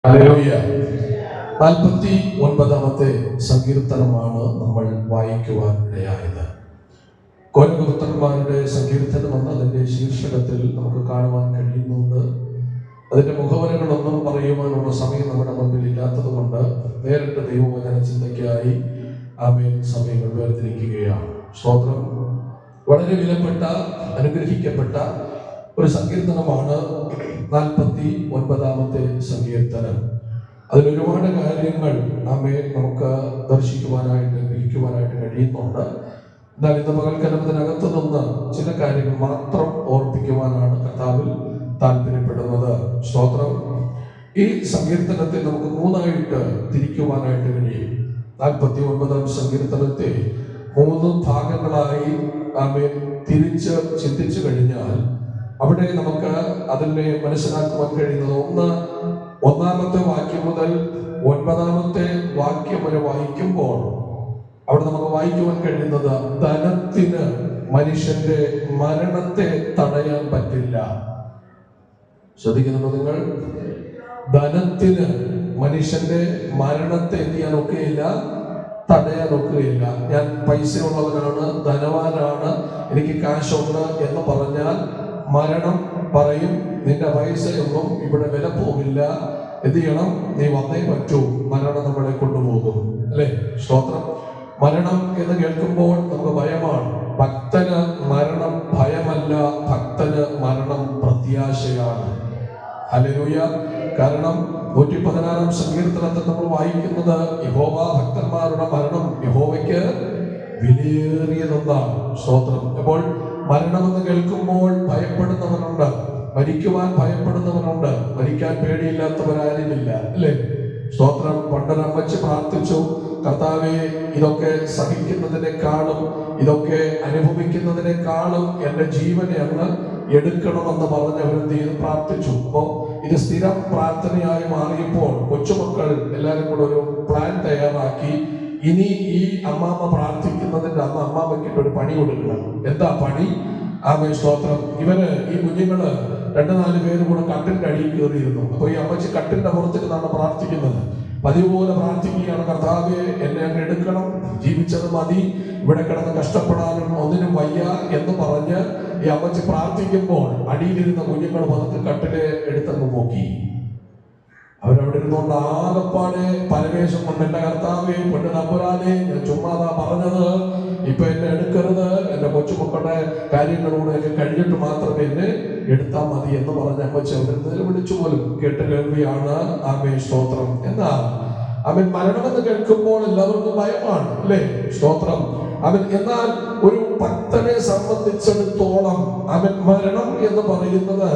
Hallelujah. 49-ാമത്തെ സങ്കീർത്തനമാണ് നമ്മൾ വായിക്കുവാൻ ഇടയായത്. കോരകപുത്രന്മാരുടെ സങ്കീർത്തനം എന്ന അതിന്റെ ശീർഷകത്തിൽ നമുക്ക് കാണുവാൻ കഴിയുന്നുണ്ട്. അതിന്റെ മുഖവരകളൊന്നും പറയുവാനുള്ള സമയം നമ്മുടെ മുമ്പിൽ ഇല്ലാത്തത് കൊണ്ട് നേരിട്ട് ദൈവവചന ചിന്തയ്ക്കായി ആമേൻ സമയങ്ങൾ വേർതിരിക്കുകയാണ്. സ്തോത്രം. വളരെ വിലപ്പെട്ട അനുഗ്രഹിക്കപ്പെട്ട ഒരു സങ്കീർത്തനമാണ് 49-ാമത്തെ സങ്കീർത്തനം. അതിലൊരുപാട് കാര്യങ്ങൾ നമുക്ക് ദർശിക്കുവാനായിട്ട് ഗ്രഹിക്കുവാനായിട്ട് കഴിയുന്നുണ്ട്. എന്നാൽ ഇന്ന് പകൽക്കലത്തിനകത്ത് നിന്ന് ചില കാര്യങ്ങൾ മാത്രം ഓർപ്പിക്കുവാനാണ് കർത്താവിൽ താല്പര്യപ്പെടുന്നത്. സ്തോത്രം. ഈ സങ്കീർത്തനത്തെ നമുക്ക് മൂന്നായിട്ട് തിരിക്കുവാനായിട്ട് കഴിയും. 49-ാം സങ്കീർത്തനത്തെ 3 ഭാഗങ്ങളായി തിരിച്ച് ചിന്തിച്ചു കഴിഞ്ഞാൽ അവിടെ നമുക്ക് അതിനെ മനസ്സിലാക്കുവാൻ കഴിയുന്നത് ഒന്നാമത്തെ വാക്യം മുതൽ 9-ാമത്തെ വാക്യം വരെ വായിക്കുമ്പോൾ അവിടെ നമുക്ക് വായിക്കുവാൻ കഴിയുന്നത് ധനത്തിന് മനുഷ്യന്റെ മരണത്തെ തടയാൻ പറ്റില്ല. ശ്രദ്ധിക്കുന്നുണ്ടോ നിങ്ങൾ? ധനത്തിന് മനുഷ്യന്റെ മരണത്തെ എന്ത് ചെയ്യാൻ ഒക്കെയില്ല, തടയാൻ ഒക്കുകയില്ല. ഞാൻ പൈസയുള്ളവനാണ്, ധനവാനാണ്, എനിക്ക് കാശുണ്ട് എന്ന് പറഞ്ഞാൽ മരണം പറയും, നിന്റെ പൈസയൊന്നും ഇവിടെ വില പോകില്ല, എന്ത് ചെയ്യണം, നീ വന്നേ പറ്റൂ, മരണം നമ്മളെ കൊണ്ടുപോകും. അല്ലെ? സ്തോത്രം. മരണം എന്ന് കേൾക്കുമ്പോൾ നമുക്ക് ഭയമാണ്. ഭക്തന് മരണം ഭയമല്ല, ഭക്തന് മരണം പ്രത്യാശയാണ്. ഹല്ലേലൂയ. കാരണം 116-ാം സങ്കീർത്തനത്തിൽ നമ്മൾ വായിക്കുന്നത് യഹോവ ഭക്തന്മാരുടെ മരണം യഹോവയ്ക്ക് വിലയേറിയതെന്നാണ്. സ്തോത്രം. അപ്പോൾ മരണമെന്ന് കേൾക്കുമ്പോൾ ഭയപ്പെടുന്നവനുണ്ട്, മരിക്കുവാൻ ഭയപ്പെടുന്നവനുണ്ട്, മരിക്കാൻ പേടിയില്ലാത്തവരാരുമില്ല. അല്ലേ? സ്തോത്രം. പണ്ടൊരമ്മച്ചി പ്രാർത്ഥിച്ചു, കർത്താവേ, ഇതൊക്കെ സഹിക്കുന്നതിനേക്കാളും ഇതൊക്കെ അനുഭവിക്കുന്നതിനേക്കാളും എൻ്റെ ജീവനെ അങ്ങ് എടുക്കണമെന്ന് പറഞ്ഞ് അവരെന്ത് ചെയ്ത് പ്രാർത്ഥിച്ചു. അപ്പോൾ ഇത് സ്ഥിരം പ്രാർത്ഥനയായി മാറിയപ്പോൾ കൊച്ചുമക്കൾ എല്ലാവരും കൂടെ ഒരു പ്ലാൻ തയ്യാറാക്കി. ഇനി ഈ അമ്മാമ്മ പ്രാർത്ഥിക്കുന്നതിന്റെ അന്ന് അമ്മാമ്മയ്ക്കിട്ട് ഒരു പണി കൊടുക്കണം. എന്താ പണി? സ്തോത്രം. ഈ കുഞ്ഞുങ്ങള് 2-4 പേര് കൂടെ കട്ടിന്റെ അടിയിൽ കയറിയിരുന്നു. അപ്പൊ ഈ അമ്മച്ചി കട്ടിന്റെ പുറത്തിരുന്നാണ് പ്രാർത്ഥിക്കുന്നത്. പതിവ് പോലെ പ്രാർത്ഥിക്കുകയാണ്, കർത്താവേ, എന്നെ അങ്ങ് എടുക്കണം, ജീവിച്ചത് മതി, ഇവിടെ കിടന്ന് കഷ്ടപ്പെടാനും ഒന്നിനും വയ്യ എന്ന് പറഞ്ഞ് ഈ അമ്മച്ചി പ്രാർത്ഥിക്കുമ്പോൾ അടിയിലിരുന്ന കുഞ്ഞുങ്ങൾ പതുക്കെ കട്ടിലെ എടുത്തങ്ങ് പോക്കി. അവരവിടെ ഇരുന്നുകൊണ്ട് ആകപ്പാടെ പരമേശ്വരം കൊണ്ട്, എന്റെ കർത്താവേ, പെണ്ണ് തമ്പുരാനെ, ഞാൻ ചുമ്മാതാ പറഞ്ഞത്, ഇപ്പൊ എന്നെ എടുക്കരുത്, എന്റെ കൊച്ചുമക്കളുടെ കാര്യങ്ങളൂടെയൊക്കെ കഴിഞ്ഞിട്ട് മാത്രമേ എന്നെ എടുത്താൽ മതി എന്ന് പറഞ്ഞ അമ്മച്ചി അവരെന്തെങ്കിലും വിളിച്ചു പോലും കേട്ട് കേൾവിയാണ്. സ്തോത്രം. എന്നാൽ മരണമെന്ന് കേൾക്കുമ്പോൾ എല്ലാവർക്കും ഭയമാണ്. അല്ലേ? സ്തോത്രം. എന്നാൽ ഒരു ഭക്തനെ സംബന്ധിച്ചിടത്തോളം മരണം എന്ന് പറയുന്നത്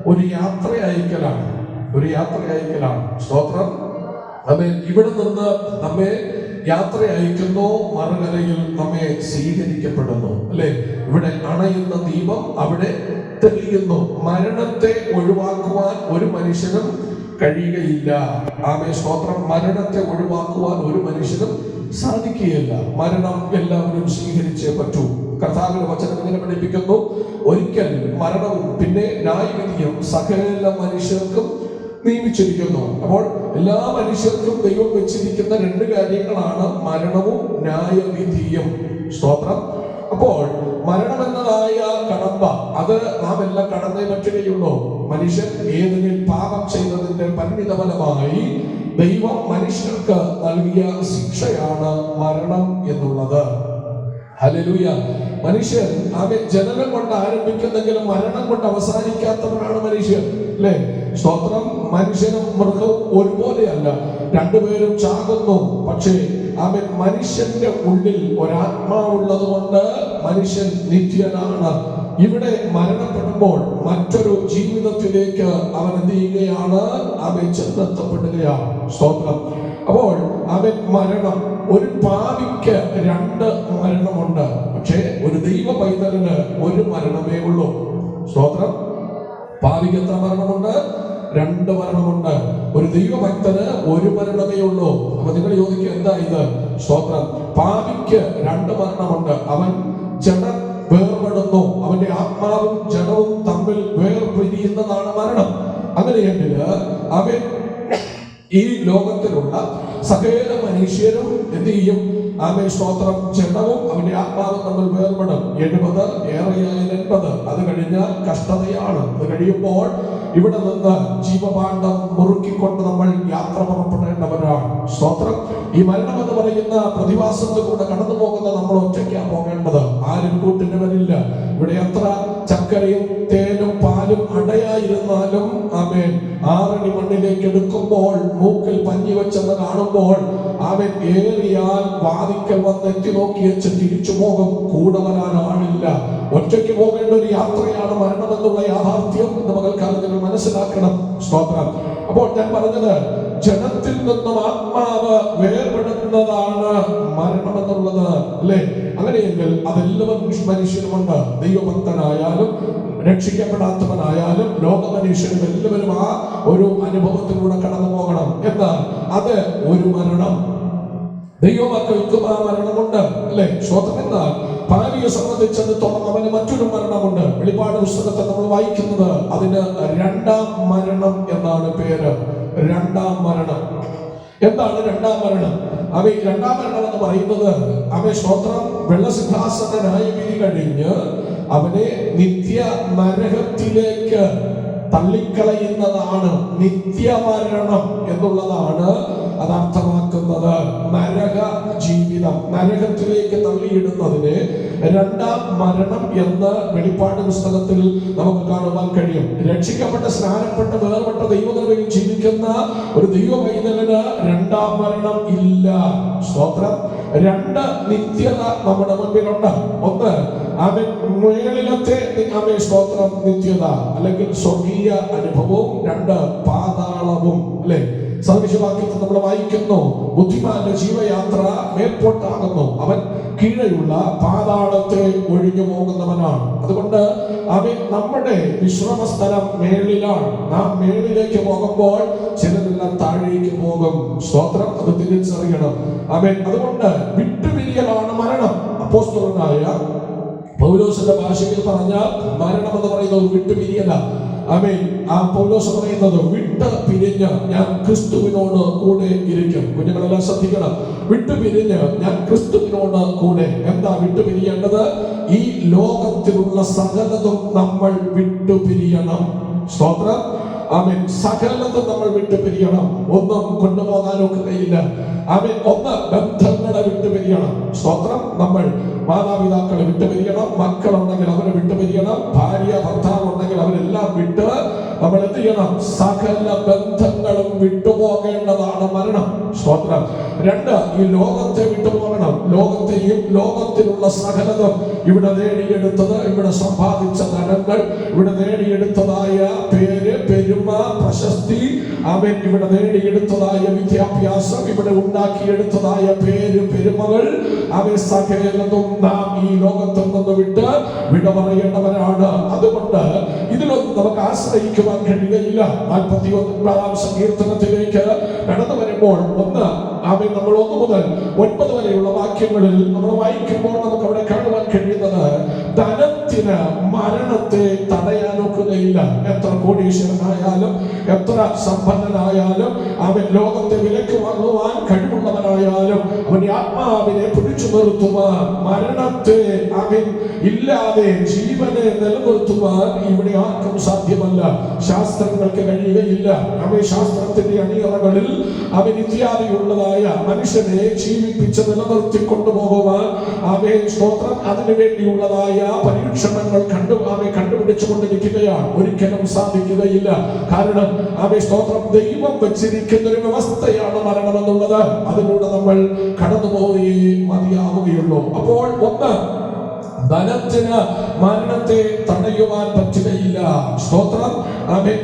ഒരു യാത്രയയക്കലാണ്. സ്തോത്രം. ഇവിടെ നിന്ന് നമ്മെ യാത്ര അയക്കുന്നു, മറുകരയിൽ നമ്മെ സ്വീകരിക്കപ്പെടുന്നു. അല്ലെ? ഇവിടെ അണയുന്ന ദീപം അവിടെ തെളിയുന്നു. മരണത്തെ ഒഴിവാക്കുവാൻ ഒരു മനുഷ്യനും കഴിയുകയില്ല. സ്തോത്രം. മരണത്തെ ഒഴിവാക്കുവാൻ ഒരു മനുഷ്യനും സാധിക്കുകയില്ല. മരണം എല്ലാവരും സ്വീകരിച്ചേ പറ്റൂ. കർത്താവിന്റെ വചനം ഇങ്ങനെ പഠിപ്പിക്കുന്നു, ഒരിക്കൽ മരണവും പിന്നെ ന്യായവിധിയും സകല മനുഷ്യർക്കും നിയമിച്ചിരിക്കുന്നു. അപ്പോൾ എല്ലാ മനുഷ്യർക്കും ദൈവം വെച്ചിരിക്കുന്ന 2 കാര്യങ്ങളാണ് മരണവും ന്യായവിധിയും. സ്തോത്രം. അപ്പോൾ മരണം എന്നതായ കടമ്പ അത് നാം എല്ലാം കടന്നേ പറ്റുകയുള്ളൂ. മനുഷ്യൻ ഏതെങ്കിലും പാപം ചെയ്തതിന്റെ പരിണിത ഫലമായി ദൈവം മനുഷ്യർക്ക് നൽകിയ ശിക്ഷയാണ് മരണം എന്നുള്ളത്. ഹല്ലേലൂയ. മനുഷ്യൻ ജനനം കൊണ്ട് ആരംഭിക്കുന്നെങ്കിലും മരണം കൊണ്ട് അവസാനിക്കാത്തവനാണ് മനുഷ്യൻ. അല്ലേ? സ്തോത്രം. മനുഷ്യനും മൃഗവും ഒരുപോലെയല്ല, 2 പേരും ചാകുന്നു. പക്ഷേ മനുഷ്യന്റെ ഉള്ളിൽ ഒരാത്മാവുള്ളത് കൊണ്ട് മനുഷ്യൻ നിത്യനാണ്. ഇവിടെ മരണപ്പെടുമ്പോൾ മറ്റൊരു ജീവിതത്തിലേക്ക് അവൻ എന്ത് ചെയ്യുകയാണ്? ചെന്നെത്തപ്പെടുകയാണ്. സ്തോത്രം. അപ്പോൾ മരണം, ഒരു പാപിക്ക് 2 മരണമുണ്ട്. പക്ഷേ ഒരു ദൈവ പൈതലിന് 1 മരണമേ ഉള്ളൂ. സ്തോത്രം. പാപിക്ക് എത്ര മരണമുണ്ട്? 2 മരണമുണ്ട്. ഒരു ദൈവഭക്തന് 1 മരണമേ ഉള്ളൂ. അപ്പൊ നിങ്ങൾ ചോദിക്കുക, എന്താ ഇത്? സ്തോത്രം. പാപിക്ക് 2 മരണമുണ്ട്. അവൻ ജഡം വേർപെടുന്നു, അവന്റെ ആത്മാവും ജഡവും തമ്മിൽ വേർപിരിയുന്നതാണ് മരണം. അങ്ങനെയെങ്കിൽ അവൻ ഈ ലോകത്തിലുള്ള സകല മനുഷ്യരും എന്ത് ചെയ്യും? ആമേൻ, സ്തോത്രം, ജഡവും അവന്റെ ആത്മാവും തമ്മിൽ വേർപെടും. 70 ഏറെയായാൽ 80. അത് കഴിഞ്ഞാൽ കഷ്ടതയാണ്. അത് കഴിയുമ്പോൾ ഇവിടെ നിന്ന് ജീവഭാണ്ഡം മുറുക്കിക്കൊണ്ട് നമ്മൾ യാത്ര പുറപ്പെടേണ്ടവരാണ്. സ്തോത്രം. ഈ മരണം എന്ന് പറയുന്ന പ്രതിഭാസത്തിലൂടെ കടന്നു പോകുന്ന നമ്മൾ ഒറ്റയ്ക്കാണ് പോകേണ്ടത്. ആരും കൂട്ടിന് വരില്ല. ഇവിടെ എത്ര ചക്കരയും തേനും പാലും അടയായിരുന്നാലും ആമേൻ, 6 അടി മണ്ണിലേക്ക് എടുക്കുമ്പോൾ മൂക്കിൽ പഞ്ഞി വെച്ചെന്ന് കാണുമ്പോൾ അവൻ ഏറിയാൽ വാതിക്കൽ വന്ന് എത്തി നോക്കി വെച്ച് തിരിച്ചു പോകും. കൂടെ വരാൻ ആളില്ല. ഒറ്റയ്ക്ക് പോകേണ്ട ഒരു യാത്രയാണ് മരണം എന്നുള്ള യാഥാർത്ഥ്യം ഇന്ന് പകൽക്കാലം നിങ്ങൾ മനസ്സിലാക്കണം. സ്തോത്രം. അപ്പോൾ ഞാൻ പറഞ്ഞത്, ജനത്തിൽ നിന്നും ആത്മാവ് വേർപെടുന്നതാണ് മരണം എന്നുള്ളത്, അല്ലേ? അങ്ങനെയെങ്കിൽ അതെല്ലാവരും മനുഷ്യരുമുണ്ട്. ദൈവഭക്തനായാലും രക്ഷിക്കപ്പെടാത്തവനായാലും ലോക മനുഷ്യരും എല്ലാവരും ആ ഒരു അനുഭവത്തിലൂടെ കടന്നു പോകണം. എന്നാൽ അത് ഒരു മരണം. ദൈവമക്കൾക്കും ആ മരണമുണ്ട്, അല്ലേ? സ്തോത്രം. എന്നാൽ പാപിയെ സംബന്ധിച്ചിടത്തോളം അവന് മറ്റൊരു മരണമുണ്ട്. വെളിപ്പാട് പുസ്തകത്തെ നമ്മൾ വായിക്കുന്നത് അതിന് രണ്ടാം മരണം എന്നാണ് പേര്. രണ്ടാം മരണം. എന്താണ് രണ്ടാം മരണം? രണ്ടാം മരണം എന്ന് പറയുന്നത് സ്തോത്രം, വെള്ളസിംഹാസന ന്യായവിധി കഴിഞ്ഞ് അവനെ നിത്യ നരകത്തിലേക്ക് തള്ളിക്കളയുന്നതാണ് നിത്യമരണം എന്നുള്ളതാണ് അത് അർത്ഥമാക്കുന്നത്. നരക ജീവിതം, നരകത്തിലേക്ക് തള്ളിയിടുന്നതിന് രണ്ടാം മരണം എന്ന് വെളിപ്പാട് പുസ്തകത്തിൽ നമുക്ക് കാണുവാൻ കഴിയും. രക്ഷിക്കപ്പെട്ട, സ്നാനപ്പെട്ട, വേർപെട്ട ദൈവകൃപയിൽ ജീവിക്കുന്ന ഒരു ദൈവവൈതലിന് രണ്ടാം മരണം ഇല്ല. സ്തോത്രം. 2 നിത്യത നമ്മുടെ മുൻപിലുണ്ട്. ഒന്ന് മേളിലത്തെ സ്തോത്രം നിത്യത അല്ലെങ്കിൽ സ്വർഗീയ അനുഭവവും, 2 പാതാളവും, അല്ലെ? സദൃശവാക്യത്തിൽ നമ്മൾ വായിക്കുന്നു, ബുദ്ധിമാന്റെ ജീവയാത്ര മേൽപോട്ടാകുന്നു, അവൻ കീഴെയുള്ള പാതാളത്തെ ഒഴിഞ്ഞു പോകുന്നവനാണ്. അതുകൊണ്ട് നമ്മുടെ വിശ്രമസ്ഥലം മേളിലാണ്. നാം മേളിലേക്ക് പോകുമ്പോൾ ചിലരെല്ലാം താഴേക്ക് പോകും. സ്തോത്രം. അത് തിരിച്ചറിയണം. അതുകൊണ്ട് വിട്ടുപിരിയലാണ് മരണം. അപ്പോസ്തലനായ പൗലോസിന്റെ ഭാഷയിൽ പറഞ്ഞാൽ മരണം എന്ന് പറയുന്നത് വിട്ടുപിരിയല. ആ പൗലോസ് പറയുന്നത്, വിട്ട് പിരിഞ്ഞ് ഞാൻ ക്രിസ്തുവിനോട് കൂടെ ഇരിക്കും. കുഞ്ഞുങ്ങളെല്ലാം ശ്രദ്ധിക്കണം. വിട്ടുപിരിഞ്ഞ് ഞാൻ ക്രിസ്തുവിനോട് കൂടെ. എന്താ വിട്ടുപിരിയേണ്ടത്? ഈ ലോകത്തിലുള്ള സകലതും നമ്മൾ വിട്ടുപിരിയണം. സ്തോത്രം. സകലതും നമ്മൾ വിട്ടുപിരിയണം. ഒന്നും കൊണ്ടുപോകാനൊക്കുകയില്ല. ഒന്ന് ബന്ധങ്ങളെ വിട്ടുപിരിയണം. സ്തോത്രം. നമ്മൾ മാതാപിതാക്കളെ വിട്ടുപിരിയണം. മക്കളുണ്ടെങ്കിൽ അവരെ വിട്ടുപിരിയണം. ഭാര്യ ഭർത്താവ് ഉണ്ടെങ്കിൽ അവരെല്ലാം വിട്ട് നമ്മൾ എന്ത് ചെയ്യണം? സകല ബന്ധങ്ങളും വിട്ടുപോകേണ്ടതാണ് മരണം. സ്തോത്രം. 2, ഈ ലോകത്തെ വിട്ടുപോകണം. ലോകത്തെയും ലോകത്തിലുള്ള സകലതും, ഇവിടെ നേടിയെടുത്തത്, ഇവിടെ സമ്പാദിച്ച ധനങ്ങൾ, ഇവിടെ നേടിയെടുത്തതായ പേര്, പെരുമ, പ്രശസ്തി, ഇവിടെ നേടിയെടുത്തതായ വിദ്യാഭ്യാസം, ഇവിടെ ഉണ്ടാക്കിയെടുത്തതായ പേര്, പെരുമകൾ, സകലതും നാം ഈ ലോകത്തിൽ നിന്ന് വിട്ട് വിട പറയേണ്ടവരാണ്. അതുകൊണ്ട് ഇതിലൊന്നും നമുക്ക് ആശ്രയിക്കുവാൻ കഴിയുകയില്ല. 41 സങ്കീർത്തനത്തിലേക്ക് കടന്നു വരുമ്പോൾ നമ്മൾ 1 മുതൽ 9 വരെയുള്ള വാക്യങ്ങളിൽ നമ്മൾ വായിക്കുമ്പോൾ നമുക്ക് അവിടെ കാണുവാൻ കഴിയുന്നത്, ധനത്തിന് മരണത്തെ തടയാനൊക്കുകയില്ല. എത്ര കോടീശ്വരനായാലും എത്ര സമ്പന്നനായാലും ലോകത്തെ വിലക്ക് വാങ്ങുവാൻ കഴിവുള്ളവനായാലും അവന്റെ ആത്മാവിനെ പിടിച്ചു നിർത്തുവാൻ, മരണത്തെ ഇല്ലാതെ ജീവനെ നിലനിർത്തുവാൻ ഇവിടെ ആർക്കും സാധ്യമല്ല. ശാസ്ത്രങ്ങൾക്ക് കഴിയുകയില്ല. ശാസ്ത്രത്തിന്റെ അണിയറകളിൽ ഇത്യാദിയുള്ളതായ മനുഷ്യനെ ജീവിപ്പിച്ച് നിലനിർത്തി കൊണ്ടുപോകുവാൻ സ്തോത്രം അതിനു വേണ്ടിയുള്ളതായ പരീക്ഷണങ്ങൾ കണ്ടുപിടിച്ചു കൊണ്ടിരിക്കുകയാണ്. ഒരിക്കലും സാധിക്കുകയില്ല. കാരണം സ്തോത്രം ദൈവം വെച്ചിരിക്കുന്ന ഒരു വ്യവസ്ഥയാണ് മരണം എന്നുള്ളത്. അതിലൂടെ നമ്മൾ കടന്നുപോയി മതിയാവുകയുള്ളൂ. അപ്പോൾ ധനത്തിന് മരണത്തെ തടയുവാൻ പറ്റുകയില്ല. സ്തോത്രം.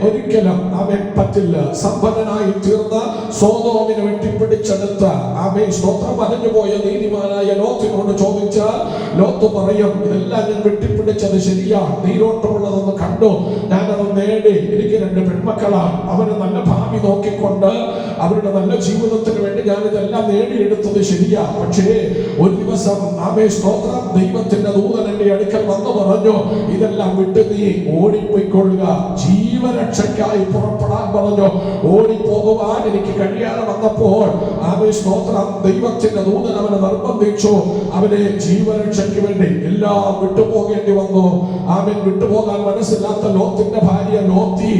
ഒരിക്കലും പറ്റില്ല. സമ്പന്നനായി തീർന്ന സോദോമിനെ വെട്ടിപ്പിടിച്ചെടുത്ത സ്തോത്രം അലഞ്ഞുപോയ നീതിമാനായ ലോത്തിനോട് ചോദിച്ചാൽ ലോത്ത് പറയും, ഇതെല്ലാം ഞാൻ വെട്ടിപ്പിടിച്ചത് ശരിയാണ്, നീരോട്ടമുള്ളതെന്ന് കണ്ടു, ഞാനത് നേടി, എനിക്ക് 2 പെൺമക്കളാണ്, അവര് നല്ല ഭാവി നോക്കിക്കൊണ്ട് അവരുടെ നല്ല ജീവിതത്തിന് വേണ്ടി ഞാനിതെല്ലാം നേടിയെടുത്തത് ശരിയാ. പക്ഷേ ഒരു ദിവസം സ്തോത്രം ദൈവത്തിന്റെ ദൂതൻ എന്റെ അടുക്കൽ വന്നു പറഞ്ഞു, ഇതെല്ലാം വിട്ട് നീ ഓടിപ്പോയിക്കൊള്ളുക, ജീവൻ ജീവരക്ഷയ്ക്കായി പുറപ്പെടാൻ പറഞ്ഞു. ഓടിപ്പോകുവാൻ എനിക്ക് കഴിയാതെ വന്നപ്പോൾ അവൻ സ്തോത്രം ദൈവത്തിന്റെ ദൂതൻ അവനെ നിർബന്ധിച്ചു. അവനെ ജീവരക്ഷയ്ക്ക് വേണ്ടി എല്ലാം വിട്ടുപോകേണ്ടി വന്നു. അവൻ വിട്ടുപോകാൻ മനസ്സില്ലാത്ത ലോത്തിന്റെ ഭാര്യ ലോത്തി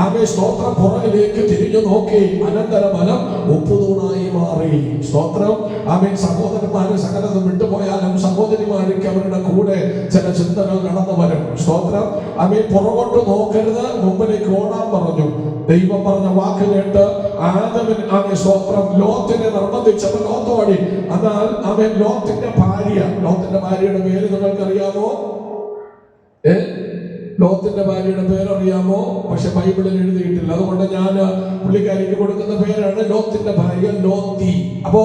അവൻ സ്തോത്രം പുറകിലേക്ക് തിരിഞ്ഞു നോക്കി. അനന്തരഫലം ഉപ്പുതൂണായി മാറി. സ്തോത്രം. അവൻ സഹോദരന്മാര് സകലതും വിട്ടുപോയാലും സഹോദരിമാർക്ക് അവരുടെ കൂടെ ചില ചിന്തകൾ കടന്നു വരും. സ്തോത്രം. അവൻ പുറകോട്ട് നോക്കരുത്, മുമ്പിലേക്ക് ഓടാൻ പറഞ്ഞു. ദൈവം പറഞ്ഞ വാക്ക് കേട്ട് ആദമിൻ അവൻ സ്തോത്രം ലോത്തിനെ നിർബന്ധിച്ചപ്പോൾ ലോത്തോടി. എന്നാൽ അവൻ ലോത്തിന്റെ ഭാര്യയുടെ പേര് നിങ്ങൾക്കറിയാമോ? ലോത്തിന്റെ ഭാര്യയുടെ പേരറിയാമോ? പക്ഷെ ബൈബിളിൽ എഴുതിയിട്ടില്ല. അതുകൊണ്ട് ഞാൻ പുള്ളിക്കാരിക്ക് കൊടുക്കുന്ന പേരാണ് ലോത്തിന്റെ ഭാര്യ ലോത്തി. അപ്പോ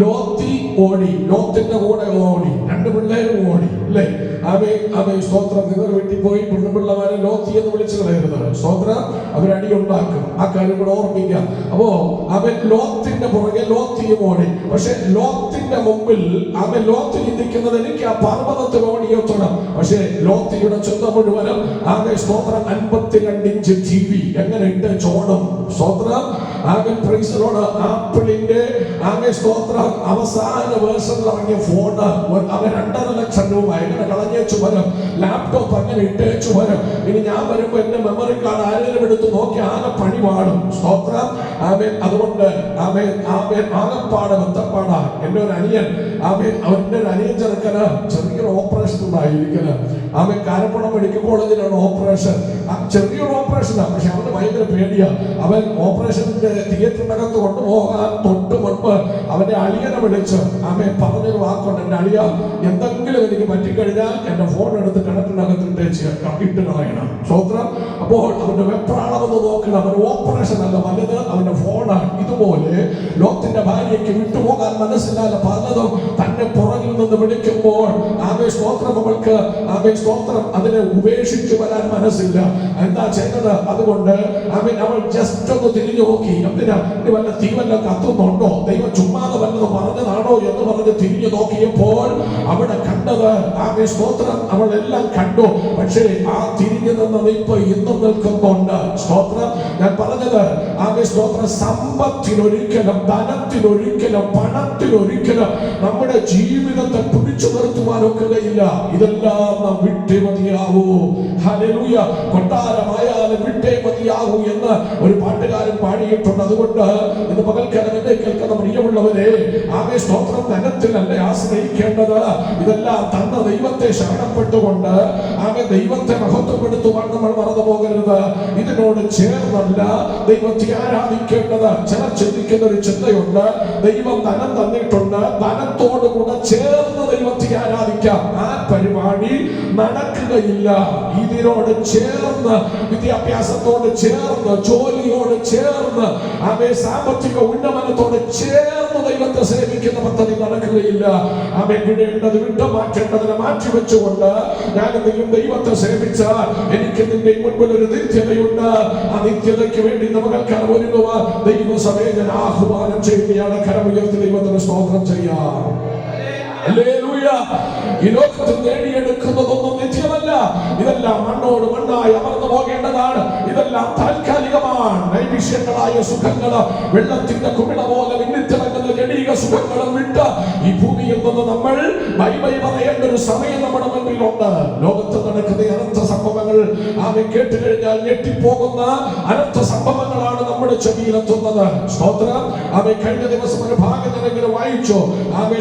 ലോത്തി ഓടി, ലോത്തിന്റെ കൂടെ ഓടി, രണ്ട് പിള്ളേരും ഓടി അല്ലേ? അവൻ സ്തോത്രം. നിങ്ങൾ വീട്ടിൽ പോയി പെണ്ണുപിള്ളമാരെ ലോത്തി എന്ന് വിളിച്ചു കളയരുത്. സ്തോത്രം. അവരടി ഉണ്ടാക്കും. ആ കാര്യം കൂടെ ഓർമ്മിക്കാം. അപ്പോ അവൻ ലോത്തിന്റെ പുറകെ ലോത്തിയും ഓടി. പക്ഷെ ലോത്തിന്റെ മുമ്പിൽ അവൻ ലോത്തി ചിന്തിക്കുന്നത് എനിക്ക് ആ പർവ്വതത്തിൽ ഓടിയെത്തണം. പക്ഷെ ലോത്തിയുടെ ചിന്ത മുഴുവനും അവൻ സ്തോത്രം 52 ഇഞ്ച് TV എങ്ങനെ ഇട്ട് ചോടും. സ്തോത്രം. അവൻ പ്രൈസിലോട് ആപ്പിളിന്റെ അവൻ സ്തോത്രം അവസാന വേർഷനിൽ ഇറങ്ങിയ ഫോണ് അവൻ 2.5 ലക്ഷം രൂപ എങ്ങനെ കളഞ്ഞേച്ചു വരും. ലാപ്ടോപ്പ് അങ്ങനെ ഇട്ടേച്ചു വരും. ഇനി ഞാൻ വരുമ്പോ എന്റെ മെമ്മറി കാർഡ് ആരെങ്കിലും എടുത്ത് നോക്കി ആകെ പണി പാടും. സ്തോത്രം. അതുകൊണ്ട് ആകെപ്പാട് ബന്ധപ്പാടാ. എന്റെ ഒരു അനിയൻ അവന്റെ ഒരു അനിയൻ ചെറുക്കന് ചെറിയൊരു ഓപ്പറേഷൻ ഉണ്ടായിരിക്കല്. കാരപ്പുറം മെഡിക്കൽ കോളേജിലാണ് ഓപ്പറേഷൻ. ചെറിയൊരു ഓപ്പറേഷനാണ്. പക്ഷെ അവന് ഭയങ്കര പേടിയാ. അവൻ ഓപ്പറേഷന്റെ തിയേറ്ററിനകത്ത് കൊണ്ടുപോകാൻ തൊട്ട് മുൻപ് അവന്റെ അളിയനെ വിളിച്ച് പറഞ്ഞൊരു വാക്കുണ്ട്. എന്റെ അളിയ, എന്തെങ്കിലും എനിക്ക് പറ്റിക്കഴിഞ്ഞാൽ എന്റെ ഫോൺ എടുത്ത് കിണറ്റിനകത്ത് ഇട്ട് കളയണം. സ്തോത്രം. അപ്പോൾ അവന്റെ വെപ്രാളമെന്ന് നോക്കണം. അവൻ ഓപ്പറേഷൻ അല്ല വലുത്, അവന്റെ ഫോണാണ്. ഇതുപോലെ ലോത്തിന്റെ ഭാര്യയ്ക്ക് വിട്ടുപോകാൻ മനസ്സില്ലാതെ പലതും തന്നെ പുറകിൽ നിന്ന് വിളിക്കുമ്പോൾ സ്തോത്രം അവൾക്ക് സ്തോത്രം അതിനെ ഉപേക്ഷിച്ചു വരാൻ മനസ്സില്ല. എന്താ ചെയ്തത്? അതുകൊണ്ട് അവൾ ജസ്റ്റ് ഒന്ന് തിരിഞ്ഞു നോക്കി. എന്തിനാ? ഇനി വല്ല തീ വല്ല കത്തുന്നുണ്ടോ, ദൈവം ചുമ്മാതെ വല്ലതും പറഞ്ഞതാണോ എന്ന് പറഞ്ഞ് തിരിഞ്ഞു നോക്കിയപ്പോൾ അവിടെ കണ്ടത് സ്തോത്രം അവൾ എല്ലാം കണ്ടു. പക്ഷേ ആ തിരിഞ്ഞു നിന്നത് ഇപ്പൊ ഇന്നും നിൽക്കുന്നുണ്ട്. സ്തോത്രം. ഞാൻ പറഞ്ഞത് സ്തോത്രം സമ്പത്തിനൊരിക്കലും ധനത്തിനൊരിക്കലും പണത്തിനൊരിക്കലും നമ്മുടെ ജീവിതത്തെ പിടിച്ചു നിർത്തുവാൻ ഒക്കുകയില്ല. ഇതെല്ലാം നാം വിട്ടേ മതിയാവൂ. ഹല്ലേലൂയ. കൊട്ടാരമായാലും വിട്ടേ മതിയാവൂ എന്ന് ഒരു പാട്ടുകാരൻ പാടിയിട്ടുണ്ട്. അതുകൊണ്ട് ഇന്ന് പകൽക്കാലം എന്നെ കേൾക്കുന്ന പ്രിയമുള്ളവരെ, സ്തോത്രം ധനത്തിലല്ല ആശ്രയിക്കേണ്ടത്. ഇതെല്ലാം തന്ന ദൈവത്തെ ശരണപ്പെട്ടുകൊണ്ട് ദൈവത്തെ മഹത്വപ്പെടുത്തുവാൻ നമ്മൾ മറന്നു പോകരുത്. ഇതിനോട് ചേർന്നല്ല ദൈവത്തെ ആരാധിക്കേണ്ടത്. ചിലർ ചിന്തിക്കുന്ന ഒരു ചിന്തയുണ്ട്, ദൈവം ധനം തന്നിട്ടുണ്ട്, ധനത്തോടുകൂടെ ചേർന്ന് ദൈവത്തെ ആരാധിക്കാം. ആ പരിപാടി നടക്കുകയില്ല. ഇതിനോട് ചേർന്ന്, വിദ്യാഭ്യാസത്തോട് ചേർന്ന്, ജോലിയോട് ചേർന്ന്, സാമ്പത്തിക ഉന്നമനത്തോട് ചേർന്ന് ദൈവത്തെ സേവിക്കുന്ന പദ്ധതി നടക്കുകയില്ല. വിടേണ്ടത് വിട്ടു, മാറ്റേണ്ടതിനെ മാറ്റിവെച്ചുകൊണ്ട് ഞാൻ എന്തെങ്കിലും ദൈവത്തെ സേവിച്ചാൽ എനിക്ക് നിന്റെ മുൻപിൽ ഒരു നിത്യതയുണ്ട്. ആ നിത്യതയ്ക്ക് വേണ്ടി നമുക്ക് ഒരുങ്ങുവാൻ ദൈവസഭയെ ഞാൻ ആഹ്വാനം ചെയ്യുകയാണ്. കരമുയർത്തി ദൈവത്തിന് സ്തോത്രം ചെയ്യാം. ഈ ലോകത്തിൽ നേടിയെടുക്കുന്നതൊന്നും നിത്യമല്ല. ഇതെല്ലാം മണ്ണോട് മണ്ണായി അമർന്നു പോകേണ്ടതാണ്. ഇതെല്ലാം താൽക്കാലികമാണ്. നൈമിഷ്യങ്ങളായ സുഖങ്ങള്, വെള്ളത്തിന്റെ കുമിള പോലെ മിന്നിത്തിളങ്ങുന്ന ജനീക സുഖങ്ങളും വിട്ട് ഈ ഭൂമിയിൽ നിന്ന് നമ്മൾ ബൈ ബൈ പറയേണ്ട ഒരു സമയം നമ്മുടെ മുൻപിലുണ്ട്. ലോകത്ത് നടക്കുന്ന അനർത്ഥ സംഭവങ്ങൾ കേട്ടു കഴിഞ്ഞാൽ ഞെട്ടിപ്പോകുന്ന അനർത്ഥ സംഭവങ്ങളാണ് നമ്മുടെ ചെവിയിലെത്തുന്നത്. സ്തോത്രം. കഴിഞ്ഞ ദിവസം ഒരു ഭാഗം ഞാനെങ്കിലും വായിച്ചു.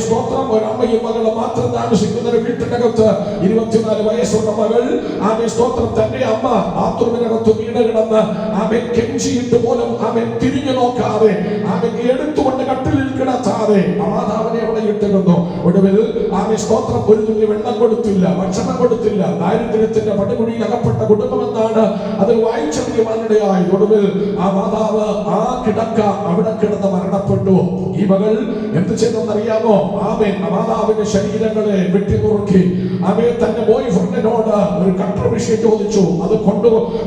സ്തോത്രം. ഒരമ്മയും മകളും മാത്രം താമസിക്കുന്ന ഒരു വീട്ടിനകത്ത് 24 വയസ്സുള്ള മകൾ സ്തോത്രം തന്റെ അമ്മ ബാത്റൂമിനകത്ത് വീണ് കിടന്ന് കെഞ്ചിയിട്ട് പോലും തിരിഞ്ഞു നോക്കാതെ എടുത്തുകൊണ്ട് കട്ടിലിൽ കിടത്താതെ മാതാവിനെ അവിടെ ഇട്ടിരുന്നു. ഒടുവിൽ സ്തോത്രം ഒരു തുള്ളി വെള്ളം കൊടുത്തില്ല, ഭക്ഷണം കൊടുത്തില്ല. ദാരിദ്ര്യത്തിന്റെ പടുകുഴിയിൽ അകപ്പെട്ട കുടുംബമെന്നാണ് അതിൽ വായിച്ചറിയാനിടയായി. ഒടുവിൽ ആ മാതാവ് ആ കിടക്ക അവിടെ കിടന്ന് മരണപ്പെട്ടു. ഈ മകൾ എന്ത് ചെയ്തെന്നറിയാമോ? മാതാവിന്റെ ശരീരങ്ങളെ വെട്ടിനുറുക്കി തന്റെ ബോയ് ഫ്രണ്ടിനോട് ഒരു കട്ടർ വിഷയം ചോദിച്ചു.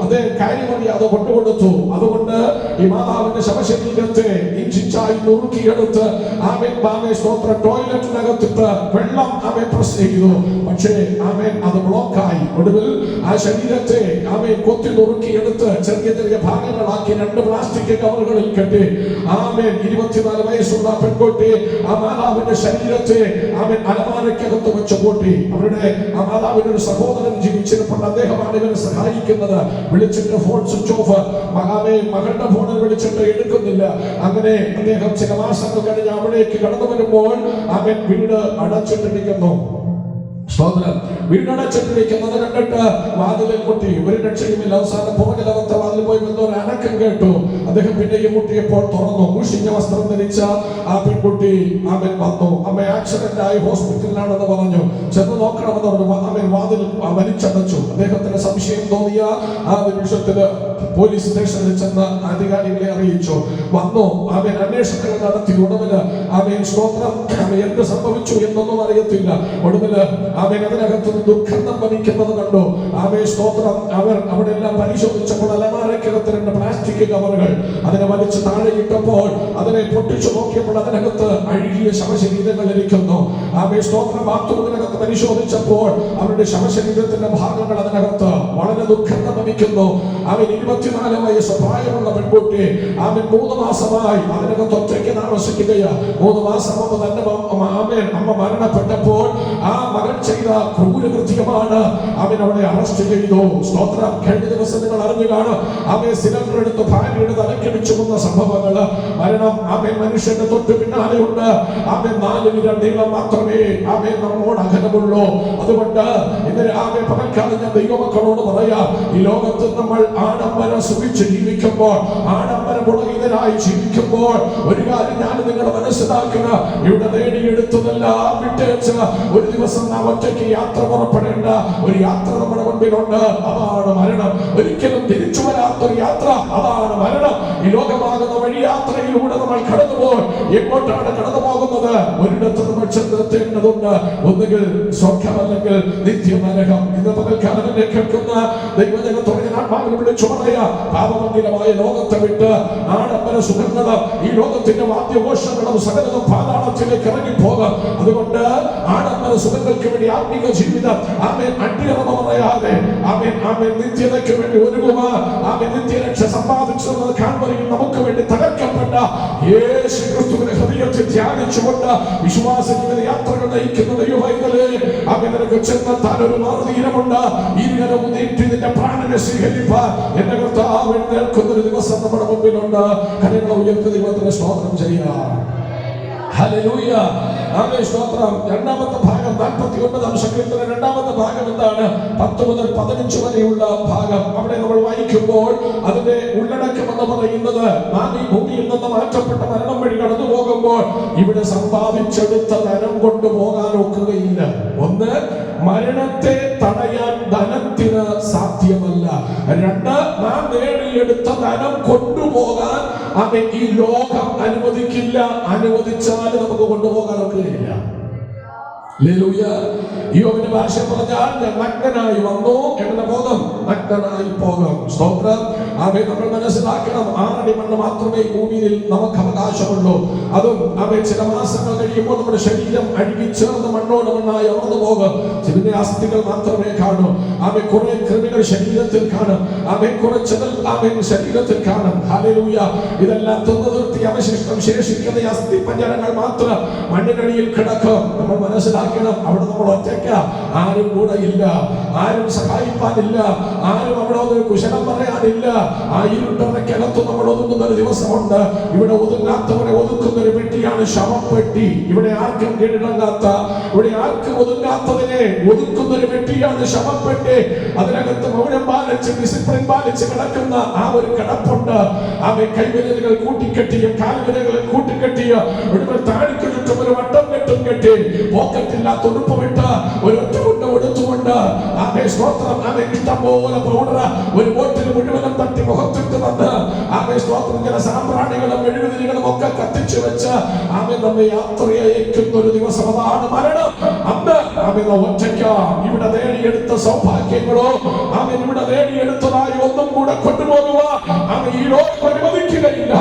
അത് കാര്യമറിയാതെ കൊണ്ടുകൊടുത്തു. അതുകൊണ്ട് ഈ മാതാവിന്റെ ശവശരീരത്തെ ഇഞ്ചിഞ്ച് പീസായി നുറുക്കിയെടുത്ത് ആമേൻ സ്തോത്രം ടോയ്ലറ്റിനകത്തിട്ട് വെള്ളം പ്രസ് ചെയ്തു. പക്ഷേ അത് ബ്ലോക്കായി. ഒടുവിൽ ആ ശരീരത്തെ കൊത്തി നുറുക്കിയെടുത്ത് ചെറിയ ചെറിയ ഭാഗങ്ങളാക്കി 2 പ്ലാസ്റ്റിക് കവറുകളിൽ കെട്ടി 24 വയസ്സുള്ള പെൺകുട്ടി ആ മാതാവിന്റെ ശരീരത്തെ അലമാരയ്ക്കകത്ത് വെച്ച് കൂട്ടി. അവരുടെ ആ മാതാവിന്റെ ഒരു സഹോദരൻ ജീവിച്ചിരിപ്പുണ്ട്. അദ്ദേഹമാണ് ഇവരെ സഹായിക്കുന്നത്. വിളിച്ചിട്ട് ഫോൺ സ്വിച്ച് ഓഫ്. മകളുടെ ഫോണിൽ വിളിച്ചിട്ട് എടുക്കുന്നില്ല. അങ്ങനെ അദ്ദേഹം ചില മാസങ്ങൾ കഴിഞ്ഞ് അവിടേക്ക് കടന്നു വരുമ്പോൾ വീട് അടച്ചിട്ടിരിക്കുന്നു. വീടടച്ചിട്ടിരിക്കുന്നത് കണ്ടിട്ട് വാതിലിൽ മുട്ടി. ഒരു രക്ഷയുമില്ല. അവസാനം പുറകിലകത്തെ വാതിൽ പോയി വന്ന ഒരു അനക്കം കേട്ടു. അദ്ദേഹം പിന്നെയും മുട്ടിയപ്പോൾ തുറന്നു. മുഷിഞ്ഞ വസ്ത്രം ധരിച്ച ആ പെൺകുട്ടി വന്നു. ആക്സിഡന്റ് ആയി ഹോസ്പിറ്റലിലാണെന്ന് പറഞ്ഞു. ചെന്ന് നോക്കണമെന്ന് പറഞ്ഞു. വാതിൽ വലിച്ചടച്ചു. അദ്ദേഹത്തിന് സംശയം തോന്നിയ ആ നിമിഷത്തില് പോലീസ് സ്റ്റേഷനിൽ ചെന്ന് അധികാരികളെ അറിയിച്ചു. വന്നു. അന്വേഷണങ്ങൾ നടത്തി. ഒടുവില് സ്തോത്രം എന്ത് സംഭവിച്ചു എന്നൊന്നും അറിയത്തില്ല. ഒടുവില് അതിനകത്തുനിന്ന് ദുർഗന്ധം വമിക്കുന്നത് കണ്ടു. സ്തോത്രം അവർ അവിടെ എല്ലാം പരിശോധിച്ചപ്പോൾ അലമാരയ്ക്കകത്ത് 2 പ്ലാസ്റ്റിക് കവറുകൾ അതിനെ വലിച്ച് താഴെയിട്ടപ്പോൾ അതിനെ പൊട്ടിച്ചു നോക്കിയപ്പോൾ അതിനകത്ത് അഴുകിയ ശവശരീരങ്ങൾ ഇരിക്കുന്നു. സ്തോത്രം ബാത്റൂമിനകത്ത് പരിശോധിച്ചപ്പോൾ അവരുടെ ശവശരീരത്തിന്റെ ഭാഗങ്ങൾ അതിനകത്ത് വളരെ ദുർഗന്ധം വമിക്കുന്നു. 24 വയസ്സ് പ്രായമുള്ള പെൺകുട്ടി 3 മാസമായി അതിനകത്ത് ഒറ്റയ്ക്ക് താമസിക്കുകയാണ്. 3 മാസം മുമ്പ് തന്നെ അമ്മ മരണപ്പെട്ടപ്പോൾ ആ മകൻ ചെയ്ത ക്രൂരകൃത്യമാണ് അവനെ അറസ്റ്റ് ചെയ്തു. സ്തോത്രം. കഴിഞ്ഞ ദിവസം നിങ്ങൾ അറിഞ്ഞു കാണും. സിലിണ്ടർ എടുത്ത് ഭാര്യയുടെ തലക്കടിച്ചു കൊന്ന സംഭവങ്ങള്. മരണം മനുഷ്യന്റെ തൊട്ട് പിന്നാലെയുണ്ട്. 4 വിരൽ നീളം മാത്രമേ നമ്മോട് അകലമുള്ളൂ. അതുകൊണ്ട് ഇന്നലെ പകൽക്കാലം ഞാൻ ദൈവമക്കളോട് പറയാം, ഈ ലോകത്ത് നമ്മൾ ആഡംബരം സുഖിച്ച് ജീവിക്കുമ്പോൾ, ആഡംബരമുള്ളതിനായി ജീവിക്കുമ്പോൾ ഒരു കാര്യം ഞാൻ നിങ്ങളെ മനസ്സിലാക്കുക. ഇവിടെ നേടിയെടുത്തതെല്ലാം വിട്ടേച്ച് ഒരു ദിവസം നാം ഒറ്റയ്ക്ക് യാത്ര പുറപ്പെടേണ്ട ഒരു യാത്ര നമ്മുടെ മുൻപിലുണ്ട്. അതാണ് മരണം. ഒരിക്കലും തിരിച്ചു വരാത്തൊരു യാത്ര. അതാണ് മരണം. ഈ ലോകമാകുന്ന വഴി യാത്രയിലൂടെ നമ്മൾ കടന്നുപോയി എങ്ങോട്ടാണ് കടന്നു പോകുന്നത്? ഒരിടത്ത് നമ്മൾ ചെന്നെത്തേണ്ടതുണ്ട്. ഒന്നുകിൽ സ്വർഗ്ഗമല്ലെങ്കിൽ നിത്യമനരകം. ഇന്ന് പകൽക്കാലം എന്നെ കേൾക്കുന്ന ദൈവജനത്തോടെ ഞാൻ ആത്മാവിൽ വിളിച്ചു പറയാ, പാപമംഗലമായ ലോകത്തെ വിട്ട് ആഡംബര സുഖങ്ങളും ഈ ലോകത്തിന്റെ വാദ്യഘോഷങ്ങളും സകലതും പാതാളത്തിലേക്ക് ഇറങ്ങിപ്പോകാം. അതുകൊണ്ട് ആഡംബര സുഖങ്ങൾക്ക് വേണ്ടി ആത്മീക ജീവിതം അടിയറവ പറയാതെ നിത്യതയ്ക്ക് വേണ്ടി ഒരുങ്ങുക. നിത്യരക്ഷ സമ്പാദിച്ചത് കാൽവരിയിൽ നമുക്ക് വേണ്ടി തകർക്കപ്പെട്ട യേശു ക്രിസ്തുവിനെ ഹൃദയത്തിൽ ധ്യാനിച്ചുകൊണ്ട് വിശ്വാസ ജീവിത യാത്രകൾ നയിക്കുന്ന ദൈവമക്കളെ, നിനക്ക് ചെന്നെത്താൻ ഒരു മാർഗീരമുണ്ട്. ഇരുകരം നീട്ടി നിന്റെ പ്രാണനെ സ്വീകരിപ്പാൻ എന്റെ കർത്താവ് എഴുന്നേൽക്കുന്ന ഒരു ദിവസം നമ്മുടെ മുമ്പിലുണ്ട്. കരങ്ങളെ ഉയർത്തി ദൈവത്തിന് സ്തോത്രം ചെയ്യാം. ഹല്ലേലൂയ. സ്തോത്രം. രണ്ടാമത്തെ ഭാഗം 49-ാം സങ്കീർത്തനം രണ്ടാമത്തെ ഭാഗം എന്താണ്? 10 മുതൽ 15 വരെയുള്ള ഭാഗം. അവിടെ നമ്മൾ വായിക്കുമ്പോൾ അതിന്റെ ഉള്ളടക്കം എന്ന് പറയുന്നത്, നാം ഈ ഭൂമിയിൽ നിന്ന് മാറ്റപ്പെട്ട മരണം വഴി കടന്നു പോകുമ്പോൾ ഇവിടെ സമ്പാദിച്ചെടുത്ത ധനം കൊണ്ടുപോകാൻ ഒക്കുകയില്ല. ഒന്ന്, മരണത്തെ തടയാൻ ധനത്തിന് സാധ്യമല്ല. 2, നാം നേടിയെടുത്ത ധനം കൊണ്ടുപോകാൻ ഈ ലോകം അനുവദിക്കില്ല. അനുവദിച്ചാൽ നമുക്ക് കൊണ്ടുപോകാൻ ഒക്കുകയില്ല. യോബിന്റെ ഭാഷ പറഞ്ഞാൽ, ഞാൻ നഗ്നനായി വന്നു, എന്റെ മുഖം നഗ്നനായി പോകും. സ്തോത്രം. നമ്മൾ മനസ്സിലാക്കണം, 6 അടി മണ്ണ് മാത്രമേ ഭൂമിയിൽ നമുക്ക് അവകാശമുള്ളൂ. അതും ചില മാസങ്ങൾ കഴിയുമ്പോൾ നമ്മുടെ ശരീരം അഴുകിച്ചേർന്ന് മണ്ണോട് മണ്ണായി അമർന്നു പോകും. ഇതിന്റെ അസ്ഥികൾ മാത്രമേ കാണൂ. കുറെ കൃമികൾ ശരീരത്തിൽ കാണും. കുറച്ചത് ശരീരത്തിൽ കാണും. ഹല്ലേലൂയ. ഇതെല്ലാം തിന്നു നിർത്തി അവശിഷ്ടം ശേഷിക്കുന്ന അസ്ഥി പഞ്ചരങ്ങൾ മാത്രം മണ്ണിനടിയിൽ കിടക്കും. നമ്മൾ മനസ്സിലാക്കണം, അവിടെ നമ്മൾ ഒറ്റയ്ക്ക, ആരും കൂടെ ഇല്ല, ആരും സഹായിപ്പാനില്ല, ആരും അവിടെ ഒരു കുശലം പറയാനില്ല. ആ ഇരുട്ടറയ്ക്കകത്ത് നമ്മൾ ഒതുങ്ങുന്ന ഒരു ദിവസമുണ്ട്. ഇവിടെ ഒതുങ്ങാത്തവരെ ഒതുക്കുന്ന ഒരു പെട്ടിയാണ് ശവപ്പെട്ടി. ഇവിടെ ആർക്കും കീഴടങ്ങാത്ത, ഇവിടെ ആർക്കും ഒതുങ്ങാത്തതിനെ ഒതുക്കുന്ന ഒരു പെട്ടിയാണ് ശവപ്പെട്ടി. അതിനകത്ത് മൗനം പാലിച്ച് ഡിസിപ്ലിൻ പാലിച്ച് കിടക്കുന്ന ആ ഒരു കിടപ്പുണ്ട്. കൈവിരലുകൾ കൂട്ടിക്കെട്ടിയും കാൽവിരലുകൾ കൂട്ടിക്കെട്ടിയും ഒടുവിൽ താടിക്ക് ചുറ്റും ഒരു വട്ടം കെട്ടും കെട്ടി പോക്കറ്റില്ലാത്ത ഉടുപ്പുമിട്ട് ഒരു ഒറ്റ എടുത്തുകൊണ്ട് ഇഷ്ടം പോലെ പൗഡർ ഒരു ബോട്ടിൽ മുഴുവനും തട്ടി മുഖത്തിട്ട് വന്ന് ചില സാമ്പ്രാണികളും മെഴുകുതിരികളും ഒക്കെ കത്തിച്ചു വെച്ച് നമ്മെ യാത്രയയക്കുന്ന ഒരു ദിവസം. അതാണ് മരണം. അന്ന് ഒറ്റയ്ക്ക ഇവിടെ നേടിയെടുത്ത സൗഭാഗ്യങ്ങളോ ഇവിടെ നേടിയെടുത്തതായി ഒന്നും കൂടെ കൊണ്ടുപോകുക ഈ ലോകം അനുവദിക്കുകയില്ല.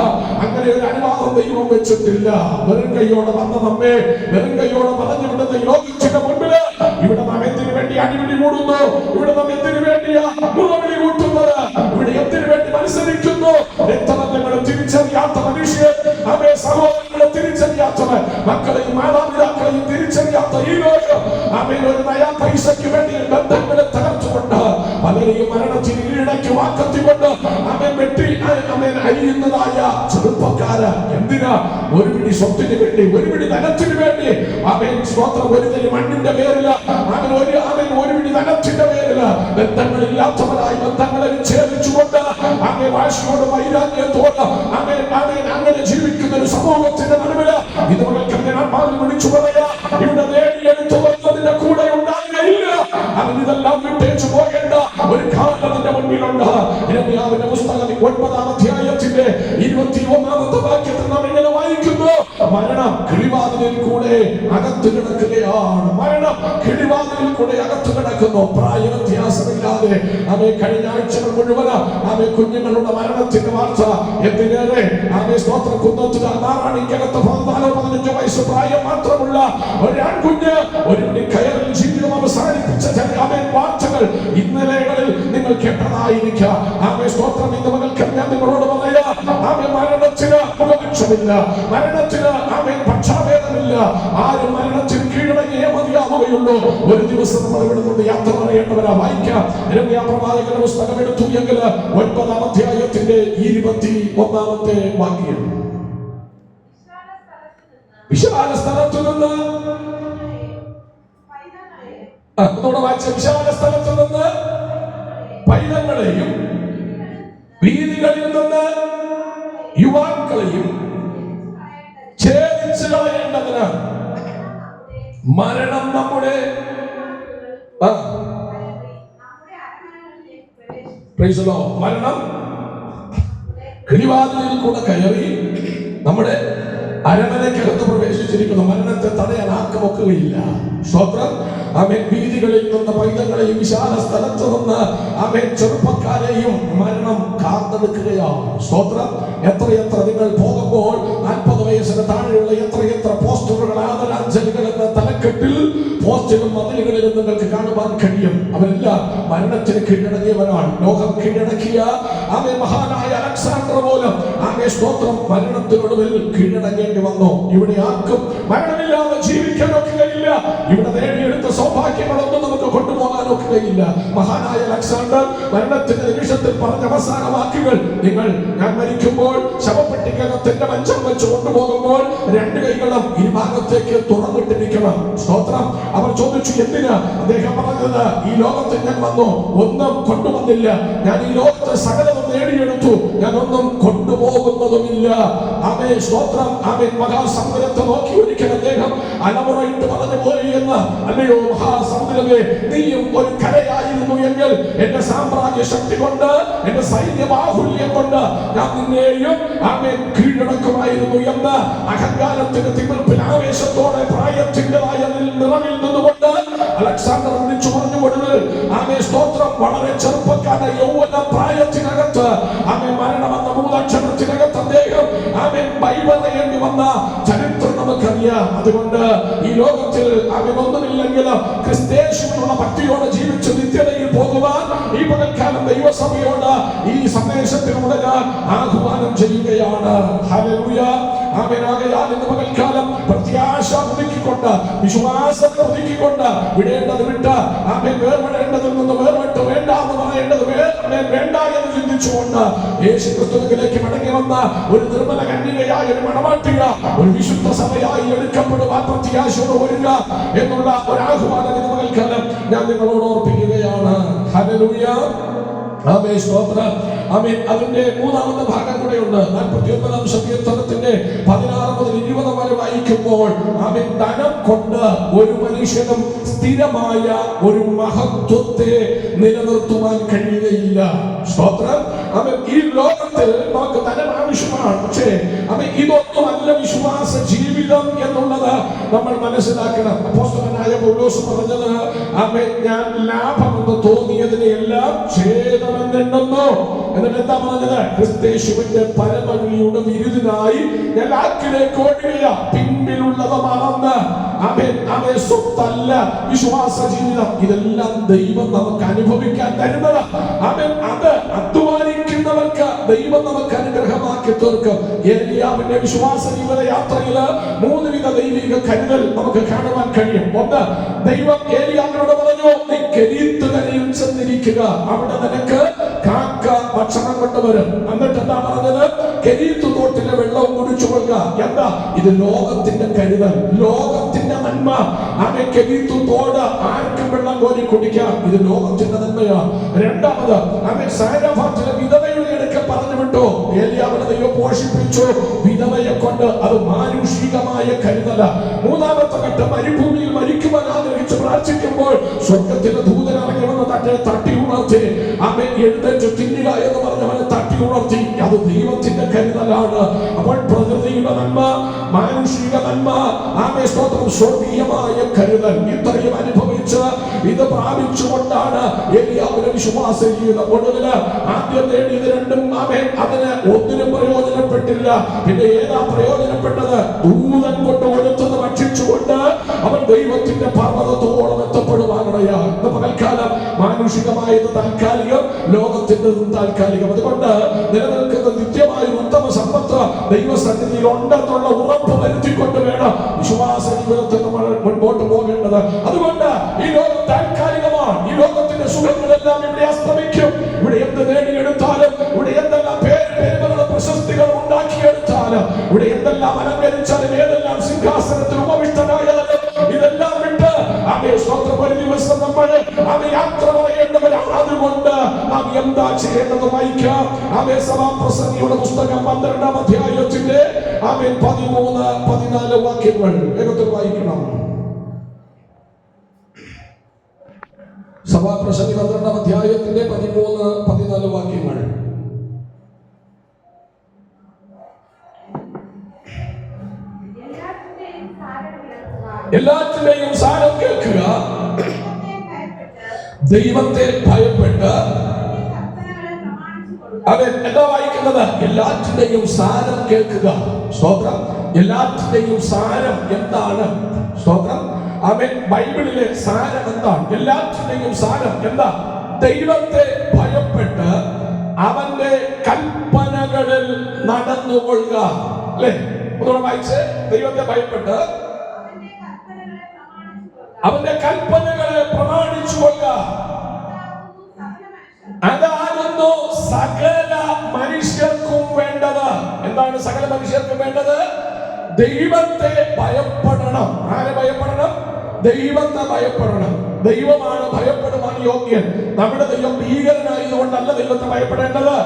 അങ്ങനെ അങ്ങനെ ഒരു അനുവാദം ദൈവം വെച്ചിട്ടില്ല. വെറും കൈയോടെ വന്ന നമ്മെ വെറും കൈയോടെ പറഞ്ഞു വിടുന്ന ഈ ലോകത്തിന്റെ മുൻപില് ഇവിടെ നാം എന്തിനു വേണ്ടി അടിപിടി കൂടുന്നു? ഇവിടെ നാം എന്തിനു വേണ്ടിയാ മുറവിളി കൂട്ടുന്നത്? ഇവിടെ എന്തിനു വേണ്ടി മത്സരിക്കുന്നു? രക്തബന്ധങ്ങളെ തിരിച്ചറിയാത്ത മനുഷ്യർ, അവയെ സഹോദരങ്ങളെ തിരിച്ചറിയാത്തവർ, മക്കളെയും മാതാപിതാക്കളെയും തിരിച്ചറിയാത്ത ഈ ലോകം അവൻ ഒരു നയാ പൈസയ്ക്ക് വേണ്ടി ബന്ധങ്ങളെ തകർത്തുകൊണ്ട് പലരെയും മരണത്തിന് കീഴടക്കി വാക്കത്തിക്കൊണ്ട് അവൻ വെട്ടി അവൻ അരിയുന്നതായ ചെറുപ്പക്കാര് എന്തിനാ? ഒരു പിടി സ്വത്തിന് വേണ്ടി, ഒരു പിടി ധനത്തിന് വേണ്ടി. അവൻ സ്വന്തം ഒരു തരി മണ്ണിന്റെ പേരില് അവൻ ഒരു പിടി ധനത്തിന്റെ പേരില് ബന്ധങ്ങളില്ലാത്തവരായി ബന്ധങ്ങളെ വിച്ഛേദിച്ചുകൊണ്ട് അവൻ വാശിയോട് വൈരാഗ്യത്തോട് അങ്ങനെ ജീവിക്കുന്ന ഒരു സമൂഹത്തിന്റെ നടുവില് ഇതുപോലെ വിളിച്ചു പറയാ, ഇവിടെ നേടിയെടുത്തു വന്നതിന്റെ കൂടെ ഉണ്ടാകുകയില്ല. അവൻ ഇതെല്ലാം വിട്ടേച്ചു പോകേണ്ട ഒരു കാലം അതിന്റെ മുൻപിലുണ്ട്. യിരെമ്യാവിന്റെ പുസ്തകം 9-ാം അധ്യായത്തിന്റെ 21-ാമത്തെ വാക്യത്തിൽ നാം ഇങ്ങനെ വായിക്കുന്നു, മരണം കിളിവാതിലിൽ കൂടെ അകത്ത് കിടക്കുകയാണ്. മരണം കിളിവാതിലിൽ കൂടെ അകത്ത് കിടക്കുന്നു. പ്രായവ്യത്യാസമില്ലാതെ അവയെ കഴിഞ്ഞ ആഴ്ചകൾ മുഴുവൻ അവയെ കുഞ്ഞുങ്ങളുടെ മരണത്തിന്റെ വാർത്ത എന്തിനേറെ അവയെ സ്തോത്ര കുന്നത്തുകാർ നാറാണിക്കകത്ത് 14-15 വയസ്സ് പ്രായം മാത്രമുള്ള ഒരു ആൺകുഞ്ഞ് ഒരു കയറിൽ ജീവിതം അവസാനിപ്പിച്ച വാർത്തകൾ ഇന്നലെകളിൽ നിങ്ങൾ കേട്ടതായിരിക്കാം. ആമേ സ്തോത്രം. ഇന്ന് മകൾക്ക് ഞാൻ നിങ്ങളോട് പറയാ, ആമേ മരണത്തിന് മുഖപക്ഷമില്ല, മരണത്തിന് ആമേ പക്ഷാഭേദമില്ല. ആരും മരണത്തിന് കീഴടങ്ങിയേ മതിയാവുകയുള്ളൂ. ഒരു ദിവസം നമ്മൾ ഇവിടെ നിന്ന് യാത്ര പറയേണ്ടവരാ. വായിക്കാം. യിരെമ്യാ പ്രവാചകന്റെ പുസ്തകം എടുത്തു എങ്കിൽ 9-ാം അധ്യായത്തിന്റെ 21-ാമത്തെ വാക്യം. വിശാല സ്ഥലത്തു നിന്ന് വിശാല സ്ഥലത്തു നിന്ന് പൈതങ്ങളെയും വീതികളിൽ നിന്ന് യുവാക്കളെയും ഛേദിച്ചു കളയേണ്ടതിന് മരണം നമ്മുടെ മരണം കിളിവാതിലിൽ കൂടെ കയറി നമ്മുടെ അരമനയ്ക്കകത്ത് പ്രവേശിച്ചിരിക്കുന്നു. മരണത്തെ തടയാൻ ആർക്കും ഒക്കുകയില്ല. സ്തോത്രം. അവൻ വീതികളിൽ നിന്ന് പൈതങ്ങളെയും വിശാല സ്ഥലത്ത് നിന്ന് അവൻ ചെറുപ്പക്കാരെയും മരണം കാർത്തെടുക്കുകയാണ്. സ്തോത്രം. എത്രയെത്ര നിങ്ങൾ പോകുമ്പോൾ 40 വയസ്സിന് താഴെയുള്ള എത്രയെത്ര പോസ്റ്ററുകൾ, ആദരാഞ്ജലികൾ എന്ന തലക്കെട്ടിൽ പോസ്റ്റിലും മതിലുകളിലും നിങ്ങൾക്ക് കാണുവാൻ കഴിയും. അവരെല്ലാം മരണത്തിന് കീഴടങ്ങിയവരാണ്. ലോകം കീഴടക്കിയ അവൻ മഹാനായ അലക്സാണ്ടർ പോലും അവൻ സ്തോത്രം മരണത്തിനൊടുവിൽ കീഴടങ്ങേണ്ടി വന്നു. ഇവിടെ ആർക്കും മരണമില്ലാതെ ജീവിക്കാൻ ഒക്കുകയില്ല. ഇവിടെ നേടിയെടുത്ത സൗഭാഗ്യങ്ങളൊന്നും നമുക്ക് കൊണ്ടുപോകാൻ ഒക്കുകയില്ല. മഹാനായ അലക്സാണ്ടർ മരണത്തിന്റെ നിമിഷത്തിൽ പറഞ്ഞ അവസാന വാക്കുകൾ, ഞാൻ മരിക്കുമ്പോൾ ശവപ്പെട്ടിക്കകത്തിന്റെ മഞ്ചം വെച്ച് കൊണ്ടുപോകുമ്പോൾ 2 കൈകളും ഈ ഭാഗത്തേക്ക് തുറന്നിട്ടിരിക്കണം. സ്തോത്രം. അവർ ചോദിച്ചു, എന്തിനാ? അദ്ദേഹം പറഞ്ഞത്, ഈ ലോകത്തിൽ ഞാൻ വന്നു, ഒന്നും കൊണ്ടുവന്നില്ല. ഞാൻ ഈ ലോകത്തെ സകലവും നേടിയെടുത്തു, ഞാൻ ഒന്നും കൊണ്ടുപോകുന്നതുമില്ല. ആമേൻ. സ്തോത്രം. ആമേൻ. മഹാസമുദ്രത്തെ നോക്കി ഒരിക്കൽ അദ്ദേഹം അലമുറയിട്ട് പറഞ്ഞു പോയി എന്ന്, അല്ലയോ മഹാസമുദ്രമേ, നീയും ഒരു കരയായിരുന്നു എങ്കിൽ എന്റെ സാമ്രാജ്യ ശക്തി കൊണ്ട്, എന്റെ സൈന്യ ബാഹുല്യം കൊണ്ട് ഞാൻ നിന്നെയും ആമേൻ കീഴടക്കുമായിരുന്നു എന്ന് അഹങ്കാരത്തിന്റെ തിമിർപ്പിൽ ആവേശത്തോടെ പ്രായത്തിൻ്റെതായ നിറവിൽ നിന്നുകൊണ്ട് അലക്സാണ്ടർ വിളിച്ചു പറഞ്ഞു. ഒടുവിൽ ആമേൻ സ്തോത്രം വളരെ ചെറുപ്പക്കാരൻ യൗവന പ്രായത്തിനകത്ത് ആമേൻ മരണമെന്ന 3 അക്ഷരത്തിനകത്ത് അദ്ദേഹം ആമേൻ ബൈബിളേണ്ടി വന്ന ചരിത്രം നമുക്കറിയാം. അതുകൊണ്ട് ഈ ലോകത്തിൽ ആമേൻ ഒന്നുമില്ലെങ്കിലും ക്രിസ്തേശുവിനുള്ള ഭക്തിയോടെ ജീവിച്ച് നിത്യതയിൽ പോകുവാൻ ഈ പകൽക്കാലം ദൈവസഭയോട് ഈ സന്ദേശത്തിലൂടെ ഞാൻ ആഹ്വാനം ചെയ്യുകയാണ്. ഹല്ലേലൂയ. ആമേൻ. ആകയാൽ ഇന്ന് പകൽക്കാലം പ്രത്യാശ പുതുക്കിക്കൊണ്ട്, വിശ്വാസത്തെ പുതുക്കിക്കൊണ്ട്, വിടേണ്ടത് വിട്ട് ആമേൻ വേർപെടേണ്ടതിൽ നിന്ന് വേർപെട്ട് വേണ്ട എന്ന് പറയേണ്ടത് വേണ്ട എന്ന് ചിന്തിച്ചുകൊണ്ട് യേശുക്രിസ്തുവിലേക്ക് മടങ്ങി വന്ന ഒരു നിർമ്മല കന്യകയായ ഒരു മണവാട്ടിയ ഒരു വിശുദ്ധ സഭയായി എടുക്കപ്പെടുവാൻ പ്രത്യാശയോടെ വരിക എന്നുള്ള ഒരു ആഹ്വാനം ഇന്ന് പകൽക്കാലം ഞാൻ നിങ്ങളോട് ഓർപ്പിക്കുകയാണ്. ഹല്ലേലൂയ. ആമേൻ. സ്തോത്രം. ആമേൻ. അതിന്റെ 3-ാമത്തെ ഭാഗം കൂടെ ഉണ്ട്. 49-ാം സങ്കീർത്തനത്തിന്റെ 16 മുതൽ 20 വരെ വായിക്കുമ്പോൾ ആമേൻ, ധനം കൊണ്ട് ഒരു മനുഷ്യനും സ്ഥിരമായ ഒരു മഹത്വത്തെ നിലനിർത്തുവാൻ കഴിയുകയില്ല. സ്തോത്രം. ആമേൻ. ഈ ലോകത്തിൽ നമുക്ക് ധനം ആവശ്യമാണ്. പക്ഷേ ആമേൻ, ഇതൊന്നുമല്ല വിശ്വാസ ജീവിതം എന്നുള്ളത് നമ്മൾ മനസ്സിലാക്കണം. അപ്പോസ്തലനായ പൗലോസ് പറഞ്ഞത്, ആമേൻ, ഞാൻ ലാഭമെന്ന് തോന്നിയതിനെല്ലാം ഛേദം എന്നെണ്ണുന്നു. എന്നിട്ട് എന്താ പറഞ്ഞത്? ക്രിസ്തേശുവിന്റെ പരമവിളിയുടെ വിരുദിനായി ഞാൻ ആക്കിലേക്ക് ഓടുകയ, പിൻപിലുള്ളത് മറന്ന്. ആമേൻ. ആമേൻ. സ്വത്തല്ല വിശ്വാസ ജീവിതം, ഇതെല്ലാം ദൈവം നമുക്ക് അനുഭവിക്കാൻ തരുന്നത്. ആമേൻ. അത് അധ്വാനിക്കുന്നവർക്ക് ദൈവം നമുക്ക് അനുഗ്രഹമാക്കി തീർക്കും. ഏലിയാവിന്റെ വിശ്വാസ ജീവിത യാത്രയില് 3 വിധ ദൈവിക കരുതൽ നമുക്ക് കാണുവാൻ കഴിയും. ഒന്ന്, ദൈവം ഏലിയാവിനോട് പറഞ്ഞു, നീ കെരീത്തുകരയിൽ ചെന്നിരിക്കുക, അവിടെ നിനക്ക് കാക്ക ഭക്ഷണം കൊണ്ടുവരും. എന്നിട്ട് എന്താ പറഞ്ഞത്? കെരീത്ത് തോട്ടിലെ വെള്ളവും കുടിച്ചു കൊള്ളുക. എന്താ ഇത്? ലോകത്തിന്റെ കരുതൽ, ലോകത്തിന്റെ നന്മ. ആമേ. കെരീത്ത് തോട് ആർക്കും വെള്ളം കോരി കുടിക്കാം, ഇത് ലോകത്തിന്റെ നന്മയാണ്. രണ്ടാമത്, ആമേ, സാരഫാത്തിലെ വിധവയുടെ അടുക്കൽ പറഞ്ഞു വിട്ടു, ഏലിയാവിനെ ദൈവം പോഷിപ്പിച്ചു വിധവയെ കൊണ്ട്, അത് മാനുഷികമായ കരുതല. മൂന്നാമത്തെ ഘട്ടം, മരുഭൂമിയിൽ മരിക്കുവാൻ ആഗ്രഹിച്ച് പ്രാർത്ഥിക്കുമ്പോൾ സ്വർഗത്തിന്റെ ദൂതൻ ഇറങ്ങി വന്ന് തട്ടി ഉണർത്തി. ആമേ. എഴുന്നേറ്റ് തിന്നുക എന്ന് പറഞ്ഞവനെ തട്ടി ഉണർത്തി. അത് ദൈവത്തിന്റെ കരുതലാണ്. അപ്പോൾ പ്രകൃതിയുടെ നന്മ, മാനുഷിക നന്മ, ആമേ, സ്തോത്രം, സ്വർഗീയമായ കരുതൽ, ഇത്രയും അനുഭവിച്ച് ഇത് പ്രാപിച്ചുകൊണ്ടാണ് ഏലിയാവിന്റെ വിശ്വാസ ജീവിതം. ഒടുവില് ആദ്യം നേടിയത് രണ്ടും, ആമേ, അതിന് ഒന്നിനും പ്രയോജനപ്പെട്ടില്ല. പിന്നെ ഏതാ പ്രയോജനപ്പെട്ടത്? ദൂതൻ കൊണ്ട് കൊടുത്തത് ഭക്ഷിച്ചുകൊണ്ട് അവൻ ദൈവത്തിന്റെ പർവ്വതത്തോളം എത്തപ്പെടുവാനിടയായി. പകൽക്കാലം മാനുഷികമായത് താൽക്കാലികം, ലോകത്തിൻ്റെതും താൽക്കാലികം. അതുകൊണ്ട് നിലനിൽക്കുന്ന നിത്യമായ ഉത്തമ സമ്പത്ത് ദൈവസന്നിധിയിൽ ഉണ്ടെന്നുള്ള ഉറപ്പ് വരുത്തിക്കൊണ്ട് വേണം വിശ്വാസ ജീവിതത്തിൽ നമ്മൾ മുൻപോട്ട് പോകേണ്ടത്. അതുകൊണ്ട് ഈ ലോകം താൽക്കാലികമാണ്. ഈ ലോകത്തിന്റെ സുഖങ്ങളെല്ലാം ഇവിടെ അസ്തമിക്കും. ഇവിടെ എന്ത് നേടിയെടുത്താലും, ഇവിടെ എന്തെല്ലാം പേരുകളും പ്രശസ്തികളും ഉണ്ടാക്കിയെടുത്താലും, ഇവിടെ എന്തെല്ലാം അലങ്കരിച്ചാലും, ഏതെല്ലാം സിംഹാസനത്തിൽ ഉപവിഷ്ടനായാലും, ഇതെല്ലാം വിട്ട് ആമേ, സ്തോത്രം, ഒരു ദിവസം നമ്മൾ ആമേ യാത്ര പറയേണ്ടവരാണ്. അതുകൊണ്ട് നാം എന്താ ചെയ്യേണ്ടത് വായിക്കാം. ആമേ, സഭാപ്രസംഗിയുടെ പുസ്തകം 12-ാം അധ്യായത്തിന്റെ ആമേ 13-14 വാക്യങ്ങൾ വേഗത്തിൽ വായിക്കണം. സഭാപ്രസംഗി 12-ാം അധ്യായത്തിന്റെ 13-14 വാക്യങ്ങൾ. എല്ലാറ്റിന്റെയും സാരം കേൾക്കുക, ദൈവത്തെ ഭയപ്പെട്ട്. അവൻ എന്താ വായിക്കുന്നത്? എല്ലാറ്റിന്റെയും സാരം കേൾക്കുക. സ്തോത്രം. എല്ലാറ്റിന്റെയും സാരം എന്താണ്? സ്തോത്രം. അവൻ ബൈബിളിലെ സാരം എന്താണ്? എല്ലാറ്റിന്റെയും സാരം എന്താ? ദൈവത്തെ ഭയപ്പെട്ട് അവന്റെ കൽപ്പനകളിൽ നടന്നുകൊള്ളുക. അല്ലെ? ഒന്നുകൂടെ വായിച്ച്. ദൈവത്തെ ഭയപ്പെട്ട് അവന്റെ കൽപ്പനകളെ പ്രമാണിച്ചുകൊള്ളുക. അതാകുന്നു സകല മനുഷ്യർക്കും വേണ്ടത്. എന്താണ് സകല മനുഷ്യർക്കും വേണ്ടത്? ദൈവത്തെ ഭയപ്പെടണം. ആരെ ഭയപ്പെടണം? ദൈവത്തെ ഭയപ്പെടണം. ദൈവമാണ് ഭയപ്പെടുവാൻ യോഗ്യൻ. നമ്മുടെ ദൈവം ഭീകരനായതുകൊണ്ടല്ല ദൈവത്തെ ഭയപ്പെടേണ്ടത്.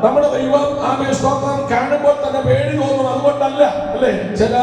നമ്മുടെ ദൈവം ആമേ, സ്തോത്രം, കാണുമ്പോൾ തന്നെ പേടി തോന്നും, അതുകൊണ്ടല്ല. അല്ലേ? ചില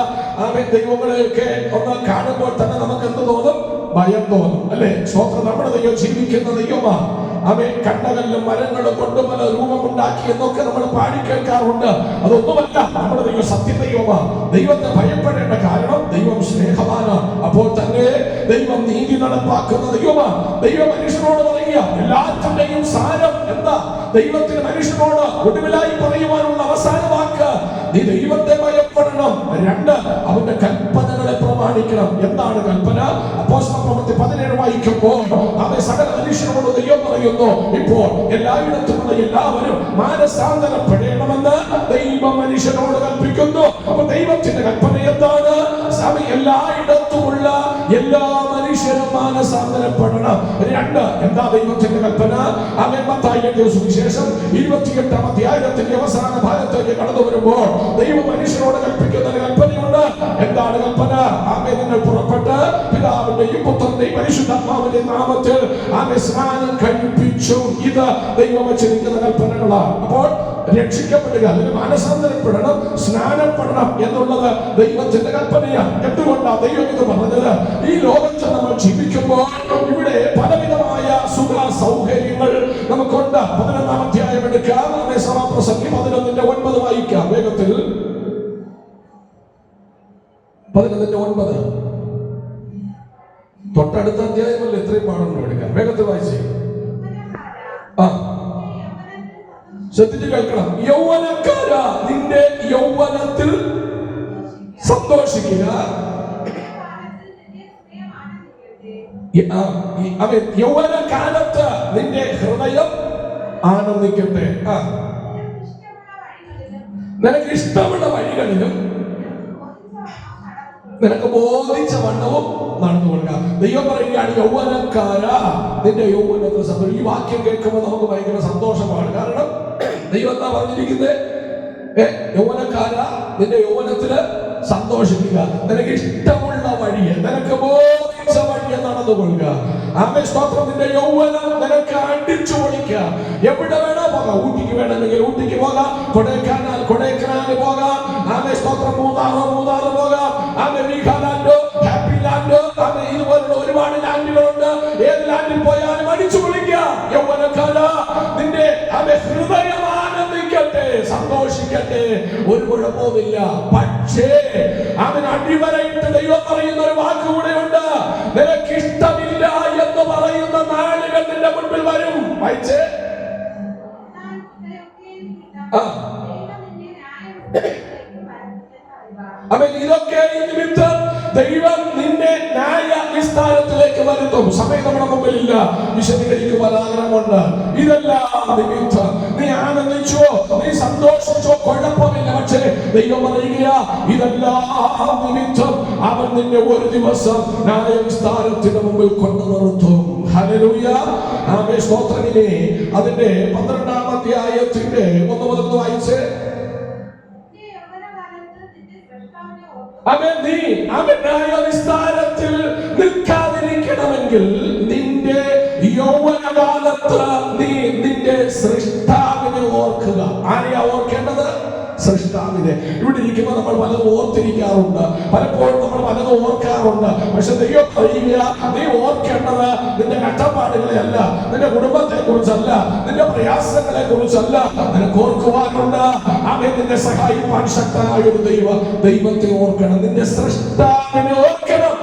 ആമേ ദൈവങ്ങളെയൊക്കെ ഒന്ന് കാണുമ്പോൾ തന്നെ നമുക്ക് എന്ത് തോന്നും? ഭയം തോന്നും. അല്ലേ? സ്തോത്രം. നമ്മുടെ ദൈവം ജീവിക്കുന്ന ദൈവമാണ്. അവയെ കണ്ടകല്ലും മരങ്ങളും കൊണ്ട് പല രൂപമുണ്ടാക്കി എന്നൊക്കെ നമ്മൾ പാടി കേൾക്കാറുണ്ട്. അതൊന്നുമല്ല. നമ്മുടെ ദൈവം സത്യദൈവമാണ്. ദൈവത്തെ ഭയപ്പെടേണ്ട കാരണം ദൈവം സ്നേഹമാണ്. അപ്പോൾ തന്നെ ദൈവം നീതി നടപ്പാക്കുന്ന ദൈവമാണ്. ദൈവം മനുഷ്യനോട് പറയുക, എല്ലാത്തിന്റെയും സാരം എന്താ? ദൈവത്തിന് മനുഷ്യനോട് ഒടുവിലായി പറയുവാനുള്ള അവസാന വാക്ക്, നീ ദൈവത്തെ ഭയപ്പെടണം. 2, അവന്റെ കൽപ്പനകളെ പ്രമാണിക്കണം. എന്താണ് കൽപ്പന? അപ്പോസ്തലപ്രവൃത്തി 17 വായിക്കുമ്പോൾ അവൻ സകല മനുഷ്യനോട് ദൈവം പറയുന്നു, ഇപ്പോൾ എല്ലായിടത്തുമുള്ള എല്ലാവരും മാനസാന്തരപ്പെടണമെന്ന് ദൈവം മനുഷ്യനോട് കൽപ്പിക്കുന്നു. അപ്പൊ ദൈവത്തിന്റെ കൽപ്പന എന്താണ്? എല്ലായിടത്തുമുള്ള എല്ലാ മനുഷ്യരും മാനസാന്തരപ്പെടണം. 2, എന്താ ദൈവത്തിന്റെ കൽപ്പന? അവൻ മത്തായിയുടെ സുവിശേഷം 28-ാം അധ്യായത്തിന്റെ അവസാന ഭാഗത്തേക്ക് കടന്നു വരുമ്പോൾ ദൈവം മനുഷ്യനോട് കൽപ്പിക്കുന്ന കൽപ്പനയുണ്ട്. എന്താണ് കൽപ്പന? ആമേ, നിങ്ങൾ പുറപ്പെട്ട് പിതാവിന്റെയും പുത്രന്റെയും പരിശുദ്ധാത്മാവിന്റെയും നാമത്തിൽ ആമേ സ്നാനം കഴിപ്പിച്ചു. ഇത് ദൈവം വെച്ചിരിക്കുന്ന കൽപ്പനകളാണ്. അപ്പോൾ രക്ഷിക്കപ്പെടുക, അതിന് മാനസാന്തരപ്പെടണം, സ്നാനപ്പെടണം എന്നുള്ളത് ദൈവത്തിന്റെ കൽപ്പനയാണ്. എന്തുകൊണ്ടാണ് ദൈവം ഇത് പറഞ്ഞത്? ഈ ലോകത്ത് നമ്മൾ ജീവിക്കുമ്പോൾ ഇവിടെ പലവിധമായ സുഖ സൗകര്യങ്ങൾ നമുക്കുണ്ട്. 11-ാം അധ്യായം എടുക്കാം. സഭാപ്രസംഗി 11:9 വായിക്കാം വേഗത്തിൽ. 11:9. തൊട്ടടുത്ത അധ്യായമല്ല, എത്രയും പാടുന്നു എടുക്കാം. വേഗത്തിൽ വായിച്ചേ. ശ്രദ്ധിച്ച് കേൾക്കണം. യൗവനക്കാര, നിന്റെ യൗവനത്തിൽ സന്തോഷിക്കുക. യൗവനകാലത്ത് നിന്റെ ഹൃദയം ആനന്ദിക്കട്ടെ. നിനക്ക് ഇഷ്ടമുള്ള വഴികളിലും നിനക്ക് ബോധിച്ച വണ്ണവും നടന്നു കൊള്ളുക. ദൈവം പറയുകയാണ്, യൗവനക്കാര, നിന്റെ യൗവനത്തിൽ സന്തോഷം. ഈ വാക്യം കേൾക്കുമ്പോൾ നമുക്ക് ഭയങ്കര സന്തോഷമാണ്. കാരണം ദൈവം എന്താ പറഞ്ഞിരിക്കുന്നത്? യൗവനക്കാര, നിന്റെ യൗവനത്തില് സന്തോഷിക്കുക. നിനക്ക് ഇഷ്ടമുള്ള വഴിയെ, നിനക്ക് ബോധിച്ച വഴിയെ നടന്നുകൊള്ളുക. ആമേൻ, സ്തോത്രം. നിന്റെ യൗവനം നിനക്ക് അടിച്ചു പൊളിക്കുക. എവിടെ വേണോ പോകാം. ഊട്ടിക്ക് വേണമെങ്കിൽ ഊട്ടിക്ക് പോകാം, കൊടൈക്കനാലിൽ പോകാം. ആമേൻ, സ്തോത്രം. മൂന്നാറ് പോകാം. ആമേൻ, വീഗാലാൻഡോ, ഹാപ്പി ലാൻഡോ, ആമേൻ, ഇതുപോലുള്ള ഒരുപാട് ലാൻഡുകളുണ്ട്. ഏത് ലാൻഡിൽ പോയാലും അടിച്ചു പൊളിക്കുക. യൗവനക്കാല, നിന്റെ ഹൃദയം ആനന്ദിക്കട്ടെ, സന്തോഷിക്കട്ടെ, ഒരു കുഴപ്പവുമില്ല. പക്ഷേ അവൻ അടിവരയിട്ട് ദൈവം പറയുന്ന ഒരു വാക്കുകൂടെയുണ്ട്. നിനക്കിഷ്ടമില്ല എന്ന് പറയുന്ന നാളുകൾ നിന്റെ മുൻപിൽ വരും. വായിച്ചേ. അവൻ ഇതൊക്കെ നിമിത്തം ദൈവം നിന്നെ ന്യായ വിസ്താരത്തിലേക്ക് വരുത്തും. സമയം നമ്മുടെ മുമ്പിലില്ല, വിശദീകരിക്കുവാൻ ആഗ്രഹമുണ്ട്. ഇതെല്ലാം നിമിത്തം നീ ആനന്ദിച്ചോ, നീ സന്തോഷിച്ചോ, കുഴപ്പമില്ല. പക്ഷേ ദൈവം പറയുക, ഇതെല്ലാം നിമിത്തം അവൻ നിന്നെ ഒരു ദിവസം ന്യായ വിസ്താരത്തിന് മുമ്പിൽ കൊണ്ടു നിർത്തും. ഹല്ലേലൂയ. ആമേൻ, സ്തോത്രമിനെ. അതിന്റെ 12-ാം അധ്യായത്തിന്റെ 1 മുതൽ വായിച്ച്. നീ ന്യായ വിസ്താരത്തിൽ നിൽക്കാതിരിക്കണമെങ്കിൽ നിന്റെ യൗവനകാലത്ത് നീ നിന്റെ സൃഷ്ടാവിനെ ഓർക്കുക. ആരെയാ ഓർക്കേണ്ടത്? സൃഷ്ടാവിനെ. ഇവിടെ ഇരിക്കുമ്പോൾ നമ്മൾ പലതും ഓർത്തിരിക്കാറുണ്ട്, പലപ്പോഴും നമ്മൾ പലതും ഓർക്കാറുണ്ട്. പക്ഷെ ദൈവം പറയുക, നീ ഓർക്കേണ്ടത് നിന്റെ കഷ്ടപ്പാടുകളെ അല്ല, നിന്റെ കുടുംബത്തെ കുറിച്ചല്ല, നിന്റെ പ്രയാസങ്ങളെ കുറിച്ചല്ല. നിനക്ക് ഓർക്കുവാനുണ്ട്, അവൻ നിന്നെ സഹായിക്കാൻ ശക്തനായ ഒരു ദൈവത്തെ ഓർക്കണം. നിന്റെ സൃഷ്ടാവിനെ ഓർക്കണം.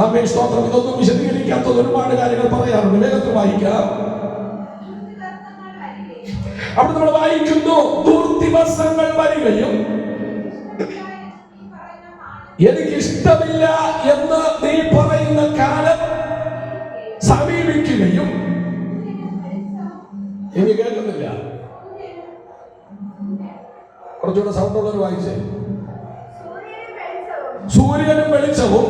ആമേൻ, സ്തോത്രം. ഇതൊന്നും വിശദീകരിക്കാത്തത് ഒരുപാട് കാര്യങ്ങൾ പറയാറുണ്ട്. വേഗത്തിൽ വായിക്കാം. അവിടെ നമ്മൾ വായിക്കുന്നു, ദുർദിവസങ്ങൾ വരികയും എനിക്കിഷ്ടമില്ല എന്ന് നീ പറയുന്ന കാലം സമീപിക്കുകയും. ഇനി കേൾക്കുന്നില്ല, കുറച്ചുകൂടെ സൗണ്ട് ഉള്ളവർ വായിച്ചേ. സൂര്യനും വെളിച്ചവും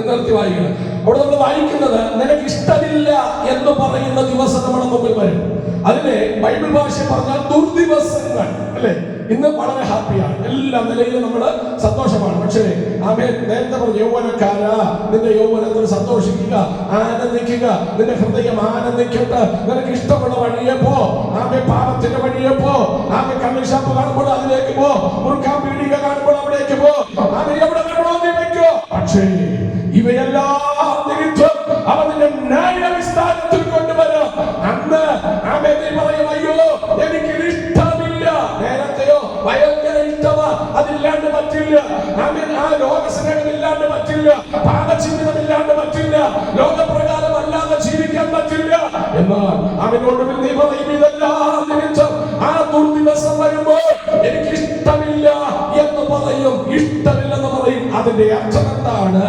നിർത്തി വായിക്കണം. അവിടെ നമ്മൾ വായിക്കുന്നത്, നിനക്ക് ഇഷ്ടമില്ല എന്ന് പറയുന്ന ദിവസം നമ്മുടെ മുമ്പിൽ വരും. അതിനെ ബൈബിൾ ഭാഷ പറഞ്ഞാൽ ദുർദിവസങ്ങൾ, അല്ലെ? ഇന്ന് വളരെ ഹാപ്പിയാണ്, എല്ലാ നിലയിലും നമ്മള് സന്തോഷമാണ്. പക്ഷേ ആമേൻ, നേരത്തെ പറഞ്ഞു, യൗവനക്കാര, നിന്റെ യൗവനത്തിൽ സന്തോഷിക്കുക, ആനന്ദിക്കുക. നിന്റെ ഹൃദയം ആനന്ദിക്കട്ടെ. നിനക്ക് ഇഷ്ടമുള്ള വഴിയെ പോ. ആമേൻ, പാപത്തിന്റെ വഴിയെ പോ. ആമേൻ, കള്ളുഷാപ്പ് കാണുമ്പോൾ അതിലേക്ക് പോ. മുറുക്കാൻ പീടിക കാണുമ്പോൾ അവിടേക്ക് പോ. ആമേൻ, എവിടെ വേണോ നീ വെക്കോ. പക്ഷേ ഇവയെല്ലാം നിമിത്തം അവൻ നിന്നെ ന്യായ വിസ്താരത്തിൽ കൊണ്ടുവരും. അന്ന് ആമേൻ, നീ പറയും, അയ്യോ എനിക്ക് ഇഷ്ടമില്ല. നേരത്തെയോ ഭയങ്കര ഇഷ്ടമാ, അതില്ലാണ്ട് പറ്റില്ല. ആമേൻ, ആ ലോകസ്നേഹം ഇല്ലാണ്ട് പറ്റില്ല, പാപചിന്തനം ഇല്ലാണ്ട് പറ്റില്ല, ലോകപ്രകാരം അല്ലാതെ ജീവിക്കാൻ പറ്റില്ല. എന്നാൽ അവനോട് നീ പറയും, ഇതെല്ലാം നിമിത്തം ആ ദുർദിവസം വരുമ്പോൾ എനിക്ക് ഇഷ്ടമില്ല എന്ന് പറയും. ഇഷ്ടമില്ലെന്ന് പറയും. അതിന്റെ അർത്ഥം എന്താണ്?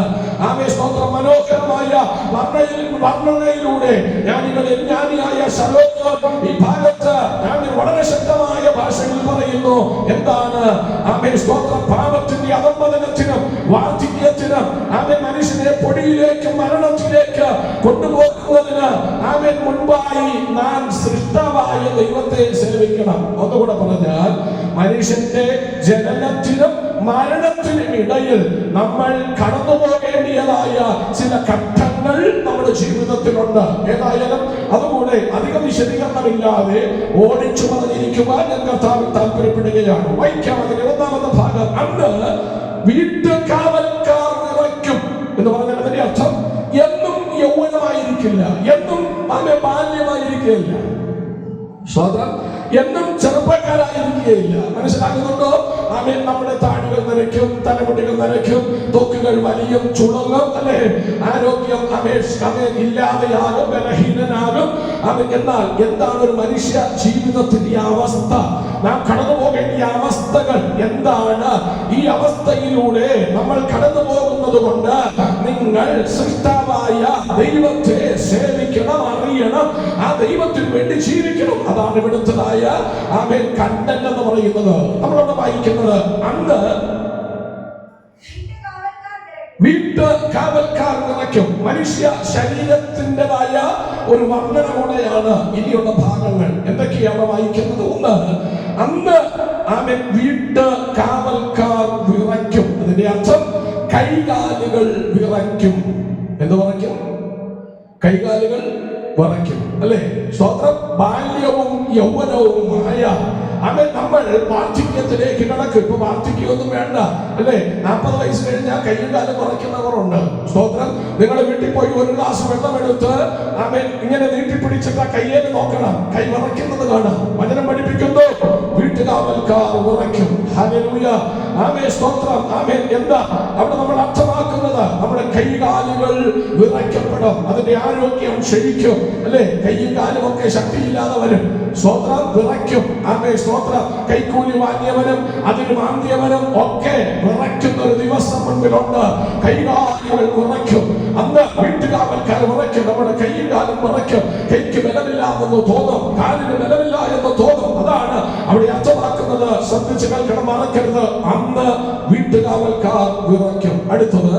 ആമേൻ, സ്തോത്രം. മനോഹരമായ വർണ്ണനയിലൂടെ ജ്ഞാനിയായ ശലോമോൻ ഈ ഭാഗത്ത് വളരെ ശക്തമായ ഭാഷയിൽ പറയുന്നു. എന്താണ്? ആമേൻ, സ്തോത്രം. പാപത്തിന്റെ അധംപതനത്തിനും വാർദ്ധക്യത്തിനും ആമേൻ മനുഷ്യനെ പൊടിയിലേക്ക് മരണത്തിലേക്ക് കൊണ്ടുപോകുന്നതിന് ആമേൻ മുൻപായി നാം സൃഷ്ടാവായ ദൈവത്തെ സേവിക്കണം. ഒന്നുകൂടെ പറഞ്ഞാൽ, മനുഷ്യന്റെ ജനനത്തിനും മരണത്തിനും ഇടയിൽ നമ്മൾ കടന്നു പോകേണ്ടിയതായ ചില ഘട്ടങ്ങൾ നമ്മുടെ ജീവിതത്തിലുണ്ട്. ഏതായാലും അതുകൂടെ അധികം വിശദീകരണമില്ലാതെ ഓടിച്ചു പറഞ്ഞിരിക്കുവാൻ ഞാൻ കർത്താവിൽ താല്പര്യപ്പെടുകയാണ്. വായിക്കാം അതിന്റെ 1-ാമത്തെ ഭാഗം. അന്ന് വീട്ടുകാവൽക്കാർ നിറയ്ക്കും എന്ന് പറഞ്ഞാൽ അതിന്റെ അർത്ഥം എന്നും യൗവനമായിരിക്കില്ല, എന്നും ബാല്യമായിരിക്കില്ല. എന്നും ചെറുപ്പക്കാരായിരിക്കുകയില്ല. മനസ്സിലാക്കുന്നുണ്ടോ? ആമേൻ. നമ്മുടെ താടികൾ നരയ്ക്കും, തലമുടികൾ നരയ്ക്കും, തൊക്കുകൾ വലിയും, ചുളങ്ങും, അല്ലെ? ആരോഗ്യം ഇല്ലാതെയാകും, ബലഹീനനാകും. എന്നാൽ എന്താണ് ഒരു മനുഷ്യ ജീവിതത്തിന്റെ അവസ്ഥ? നാം കടന്നു പോകേണ്ട ഈ അവസ്ഥകൾ എന്താണ്? ഈ അവസ്ഥയിലൂടെ നമ്മൾ കടന്നു പോകുന്നത് കൊണ്ട് നിങ്ങൾ സൃഷ്ടാവായ ദൈവത്തെ സേവിക്കണം, അറിയണം, ആ ദൈവത്തിന് വേണ്ടി ജീവിക്കണം. അതാണ് ഇവിടുത്തതായ ആമേൻ കണ്ടന്റ് എന്ന് പറയുന്നത്. നമ്മളവിടെ വായിക്കുന്നത്, അന്ന് വീട്ടുകാവൽക്കാർ നിറയ്ക്കും. മനുഷ്യ ശരീരത്തിൻ്റെതായ ഒരു വർണ്ണനയോടെയാണ് ഇനിയുള്ള ഭാഗങ്ങൾ. എന്തൊക്കെയാണ് വായിക്കുന്നത്? ഒന്ന്, അന്ന് ആമേൻ വീട്ടുകാവൽക്കാർ വിറയ്ക്കും. അതിന്റെ അർത്ഥം കൈകാലുകൾ വിറയ്ക്കും. എന്ത് വിറയ്ക്കും? കൈകാലുകൾ വിറയ്ക്കും, അല്ലെ? സ്തോത്രം. ബാല്യവും യൗവനവുമായ നമ്മൾ വാർദ്ധക്യത്തിലേക്ക് കടക്കും. ഇപ്പൊ വാർദ്ധക്യമൊന്നും വേണ്ട, അല്ലെ? 40 വയസ്സ് കഴിഞ്ഞാൽ കയ്യും കാലം കുറയ്ക്കുന്നവരുണ്ട്. സ്തോത്രം. നിങ്ങളുടെ വീട്ടിൽ പോയി ഒരു ഗ്ലാസ് വെള്ളം എടുത്ത് ഇങ്ങനെ നീട്ടിപ്പിടിച്ചിട്ട് കയ്യേൽ നോക്കണം, കൈ വിറയ്ക്കുന്നത് കാണാം. വചനം പഠിപ്പിക്കുന്നു, വീട്ടുകാവൽക്കാർ വിറയ്ക്കും. ഹല്ലേലൂയ. ആമേൻ. സ്തോത്രം. ആമേൻ. എന്താ അവിടെ നമ്മൾ അർത്ഥമാക്കുന്നത്? നമ്മുടെ കൈകാലുകൾ വിറയ്ക്കപ്പെടും, അതിന്റെ ആരോഗ്യം ക്ഷയിക്കും, അല്ലെ? കൈയും കാലും ഒക്കെ ശക്തിയില്ലാതെ വരും. സ്തോത്രം. വിറയ്ക്കും. ആമേൻ. സ്തോത്രം. കൈക്കൂലി വാങ്ങിയവനും അതിന് മാന്തിയവനും ഒക്കെ വിറയ്ക്കുന്ന ഒരു ദിവസം മുൻപിലുണ്ട്. കൈകാലുകൾ വിറയ്ക്കും. അന്ന് വീട്ടുകാവൽക്കാർ വിറയ്ക്കും. നമ്മുടെ കൈയും കാലും വിറയ്ക്കും. കൈക്ക് ബലമില്ല എന്ന് തോന്നും, കാലിന് ബലമില്ല എന്ന് തോന്നും. അതാണ് അവിടെ അർത്ഥമാക്കുന്നത്. ശ്രദ്ധിച്ച് കേൾക്കണം, മറക്കരുത്. അന്ന് വീട്ടുകാവൽക്കാർ വിറയ്ക്കും. അടുത്തത്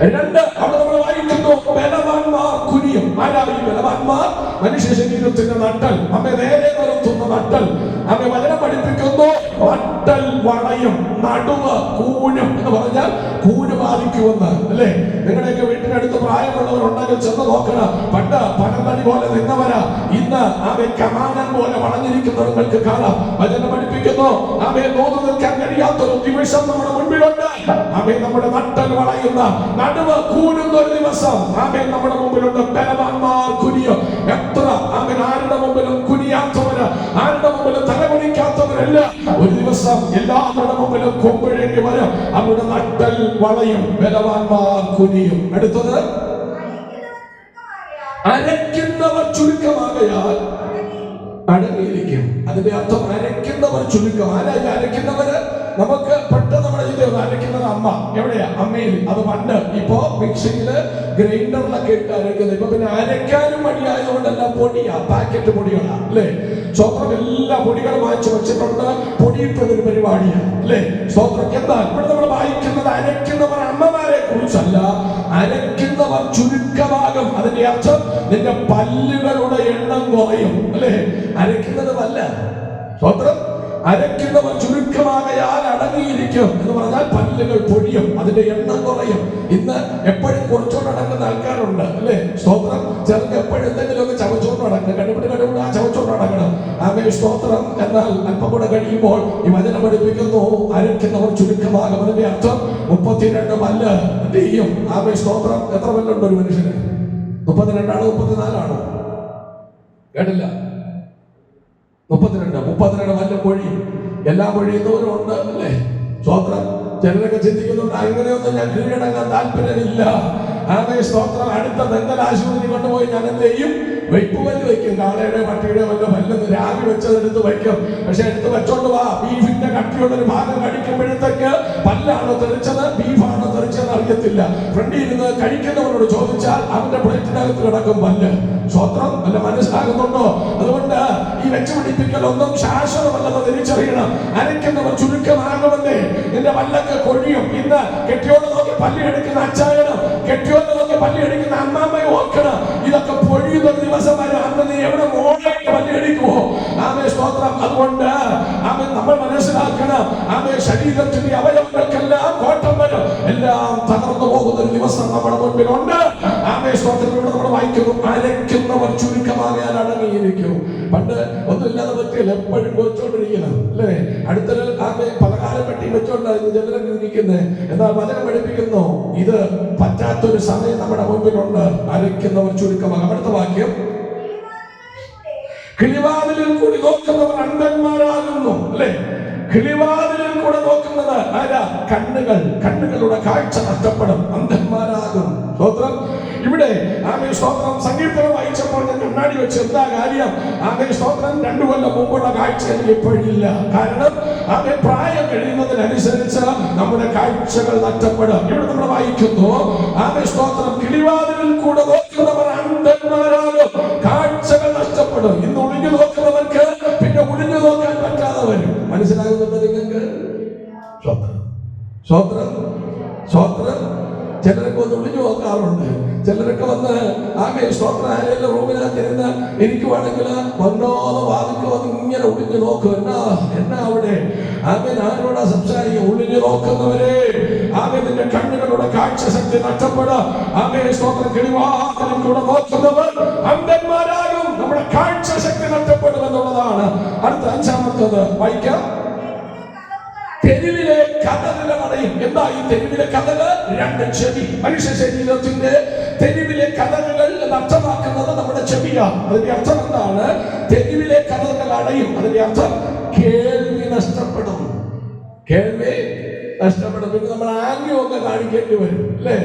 2, അവിടെ നമ്മൾ വായിക്കുന്നു, ബലവാന്മാർ കുനിയും. ആരാണ് ഈ ബലവാന്മാർ? മനുഷ്യ ശരീരത്തിന്റെ നട്ടൽ, നമ്മെ നേരെ നിർത്തുന്ന നട്ടൽ. നമ്മെ വചനം പഠിപ്പിക്കുന്നു, നട്ടൽ വളയും, നടുവ് കൂനും. എന്ന് പറഞ്ഞാൽ കൂന് ബാധിക്കുമെന്ന്, അല്ലേ? നിങ്ങളുടെയൊക്കെ വീട്ടിനടുത്ത് പ്രായമുള്ളവരുണ്ടെങ്കിൽ ചെന്ന് നോക്കണം. പണ്ട് പനന്തടി പോലെ നിന്നവരാ ഇന്ന് കമാനം പോലെ വളഞ്ഞിരിക്കുന്നവർക്ക് കാണാം. വചനം പഠിപ്പിക്കുന്നു, നോന്നു നിൽക്കാൻ കഴിയാത്തൊരു നിമിഷം നമ്മുടെ മുൻപിലുണ്ട്. നമ്മുടെ നട്ടൽ വളയുന്ന, നടുവ് കൂനുന്ന ഒരു ദിവസം നമ്മുടെ മുമ്പിലുണ്ട്. ബലവാന്മാർ കുനിയും. എത്ര ആരുടെ മുമ്പിലും കുനിയാത്തവര്, ആരുടെ മുമ്പിലും തലകുനിക്കാത്തവരല്ല. ഒരു ദിവസം എല്ലാവരുടെ മുമ്പിലും കൊമ്പിഴേണ്ടി വരും. അവരുടെ നട്ടൽ വളയും, ബലവാന്മാർ കുനിയും. അടുത്തത്, അരയ്ക്കുന്നവർ ചുരുക്കമാകയാൽ അടങ്ങിയിരിക്കും. അതിന്റെ അർത്ഥം അരയ്ക്കുന്നവർ ചുരുക്കം. ആരായി അരയ്ക്കുന്നവര്? നമുക്ക് പെട്ടെന്ന് നമ്മുടെ ജീവിതം അരയ്ക്കുന്നത് അമ്മ. എവിടെയാ? അമ്മയിൽ. അത് പണ്ട്. ഇപ്പോ മിക്സിയില് ഗ്രൈൻഡറിലൊക്കെ ഇട്ട് അരയ്ക്കുന്നത്. ഇപ്പൊ പിന്നെ അരയ്ക്കാനും മടിയായതുകൊണ്ടെല്ലാം പൊടിയാ, പാക്കറ്റ് പൊടികളാ, അല്ലേ? സ്വന്തം എല്ലാ പൊടികളും വാങ്ങിച്ചു വെച്ചിട്ടുണ്ട്. പൊടിയിട്ടൊരു പരിപാടിയാണ്, അല്ലേ? സ്വന്തം. എന്നാൽ ഇവിടെ നമ്മൾ വായിക്കുന്നത് അരയ്ക്കുന്നവർ അമ്മമാരെ കുറിച്ചല്ല, അരയ്ക്കുന്നവർ ചുരുക്കമാകും. അതിന്റെ അർത്ഥം നിന്റെ പല്ലുകളുടെ എണ്ണം കുറയും, അല്ലേ? അരയ്ക്കുന്നത് പല്ല. സ്വന്തം. അരയ്ക്കുന്നവർ ചുരുക്കമാകയാൽ അടങ്ങിയിരിക്കും എന്ന് പറഞ്ഞാൽ പല്ലുകൾ പൊടിയും, അതിന്റെ എണ്ണം കുറയും. ഇന്ന് എപ്പോഴും കുറച്ചുകൊണ്ട് നടക്കുന്ന ആൾക്കാരുണ്ട്, അല്ലേ? സ്തോത്രം. ചിലർക്ക് എപ്പോഴും എന്തെങ്കിലുമൊക്കെ ചവച്ചുകൊണ്ട് നടക്കണം, കണ്ടുപിടി ആ ചവച്ചുകൊണ്ട് നടക്കണം. ആമേൻ. സ്തോത്രം. എന്നാൽ അല്പം കൂടെ കഴിയുമ്പോൾ ഈ വചനം പഠിപ്പിക്കുന്നു, അരയ്ക്കുന്നവർ ചുരുക്കമാകും. അതിന്റെ അർത്ഥം 32 പല്ല് എന്ത് ചെയ്യും? ആമേൻ. സ്തോത്രം. എത്ര പല്ലുണ്ട് ഒരു മനുഷ്യന്? 32 ആണോ 34 ആണോ? കേട്ടില്ല. 32 വല്ല പൊഴി. എല്ലാം പൊഴിയുന്നവരും ഉണ്ട്, അല്ലേ? സ്തോത്രം. ചിലരൊക്കെ ചിന്തിക്കുന്നുണ്ട്, അങ്ങനെയൊന്നും ഞാൻ കീഴടങ്ങാൻ താല്പര്യമില്ല. ആമേൻ. സ്തോത്രം. അടുത്ത ദന്തൽ ആശുപത്രി കൊണ്ടുപോയി ഞാൻ എന്ത് ചെയ്യും? വെയ്പ്പ് പല്ല് വെക്കും. കാളയുടെ പട്ടിയുടെ വല്ല പല്ലെന്ന് രാവി വെച്ചതെടുത്ത് വയ്ക്കും. പക്ഷെ എടുത്ത് വെച്ചോണ്ട് വാ, ബീഫിന്റെ കട്ടിയുള്ളൊരു ഭാഗം കടിക്കുമ്പോഴത്തേക്ക് പല്ലാണോ തെറിച്ചത്, ബീഫാണോ തെറിച്ചതെന്ന് അറിയത്തില്ല. ഫ്രണ്ടിൽ ഇരുന്ന് കഴിക്കുന്നവരോട് ചോദിച്ചാൽ അവന്റെ പ്ലേറ്റിനകത്ത് കിടക്കും പല്ല്. സ്വത്രം. അല്ല, മനസ്സിലാകുന്നുണ്ടോ? അതുകൊണ്ട് ഈ വെച്ചുപിടിപ്പിക്കലൊന്നും ശാശ്വതമല്ലെന്ന് തിരിച്ചറിയണം. അരയ്ക്കുന്നവർ ചുരുക്കമാകുമെന്നേ. നിന്റെ പല്ലൊക്കെ കൊഴിയും. ഇന്ന് കെട്ടിയോട് നോക്കി പല്ലി എടുക്കുന്ന അച്ചായനും കെട്ടിയോട് നോക്കി പല്ലി എടുക്കുന്ന അമ്മാമ്മയും ഓർക്കണം, ഇതൊക്കെ പൊഴിയുന്ന ദിവസം വരും. അന്ന് നീ എവിടെ മോളായിട്ട് പല്ലി എടുക്കുമോ? ആമേൻ. സ്തോത്രം. അതുകൊണ്ട് ആമേൻ നമ്മൾ മനസ്സിലാക്കണം, ആമേൻ, ശരീരത്തിന്റെ അവയവങ്ങൾക്കെല്ലാം കോട്ടം വരും, എല്ലാം തകർന്നു പോകുന്ന ഒരു ദിവസം നമ്മുടെ മുൻപിലുണ്ട്. ആമേൻ. സ്തോത്രം. ഇവിടെ നമ്മൾ വായിക്കുന്നു, അരയ്ക്കുന്നവർ ചുരുക്കമാകാൻ അടങ്ങിയിരിക്കും. പണ്ട് ഒന്നുമില്ലാതെ പറ്റിയല്ല, എപ്പോഴും വെച്ചോണ്ടിരിക്കണം, അല്ലേ? അടുത്തൊരു ആമേൻ പലകാലം പെട്ടി വെച്ചോണ്ടായിരുന്നു ജനരൊക്കെ ഇരിക്കുന്നത്. എന്നാൽ വചനം പഠിപ്പിക്കുന്നു, ഇത് പറ്റാത്തൊരു സമയം നമ്മുടെ മുൻപിലുണ്ട്. അരയ്ക്കുന്നവർ ചുരുക്കമാകാം. അടുത്ത വാക്യം, കിളിവാതിലിൽ കൂടി നോക്കുന്നവർ അന്ധന്മാരാകുന്നു, അല്ലെ? കിളിവാതിലിൽ കൂടെ നോക്കുന്നത് ആരാ? കണ്ണുകളുടെ കാഴ്ച നഷ്ടപ്പെടും, അന്ധന്മാരാകും. സ്തോത്രം. ഇവിടെ ആമേൻ സ്തോത്രം സങ്കീർത്തനം വായിച്ചപ്പോൾ ഞാൻ കണ്ണാടി വെച്ച് എന്താ കാര്യം? ആമേൻ സ്തോത്രം 2 കൊല്ലം മുമ്പുള്ള കാഴ്ച എനിക്ക് ഇപ്പോഴില്ല. കാരണം ആമേൻ പ്രായം കഴിയുന്നതിനനുസരിച്ച് നമ്മുടെ കാഴ്ചകൾ നഷ്ടപ്പെടും. ഇവിടെ നമ്മൾ വായിക്കുന്നു, ആമേൻ സ്തോത്രം കിളിവാതിലിൽ കൂടെ നോക്കുന്നവർ അന്ധന്മാരാകും, കാഴ്ചകൾ നഷ്ടപ്പെടും. ഇന്ന് ഒളിഞ്ഞു നോക്കുന്നവർക്ക് പിന്നെ ഒളിഞ്ഞു നോക്കാൻ പറ്റാതെ വരും. മനസ്സിലാകുന്നുണ്ട് നിങ്ങൾക്ക്? സ്വോത്രം. ചിലരൊക്കെ ഒന്ന് ഒളിഞ്ഞു നോക്കാറുണ്ട്. ചിലരൊക്കെ വന്ന് ആമേൻ സ്തോത്രം ആരെങ്കിലും റൂമിനകത്തിരുന്ന് ഇരിക്കുവാണെങ്കിൽ വന്നോന്ന് വാതിക്ക് വന്ന് ഇങ്ങനെ ഒളിഞ്ഞു നോക്കും. എന്നാ അവിടെ ആമേൻ ആരോടാ സംസാരിക്കുക? ഒളിഞ്ഞു നോക്കുന്നവരെ ആമേൻ നിന്റെ കണ്ണുകളുടെ കാഴ്ച ശക്തി നഷ്ടപ്പെടുക. ആമേൻ സ്തോത്രം കിളിവാതിലിൽ കൂടെ നോക്കുന്നവർ അന്ധന്മാരാകും, നമ്മുടെ കാഴ്ച ശക്തി നഷ്ടപ്പെടും എന്നുള്ളതാണ്. അടുത്ത 5-ാമത്തേത് വായിക്കാം. തെരുവിലെ കഥകൾ അടയും. എന്താ ഈ തെരുവിലെ കഥകൾ? 2 ചെവി. മനുഷ്യ ശരീരത്തിന്റെ തെരുവിലെ കഥകൾ അർത്ഥമാക്കുന്നത് നമ്മുടെ ചെവിയാണ്. അതിന്റെ അർത്ഥം എന്താണ്? തെരുവിലെ കഥകൾ അടയും. അതിന്റെ അർത്ഥം കേൾവി നഷ്ടപ്പെടും. പിന്നെ നമ്മൾ ആംഗ്യമൊക്കെ കാണിക്കേണ്ടി വരും, അല്ലേ?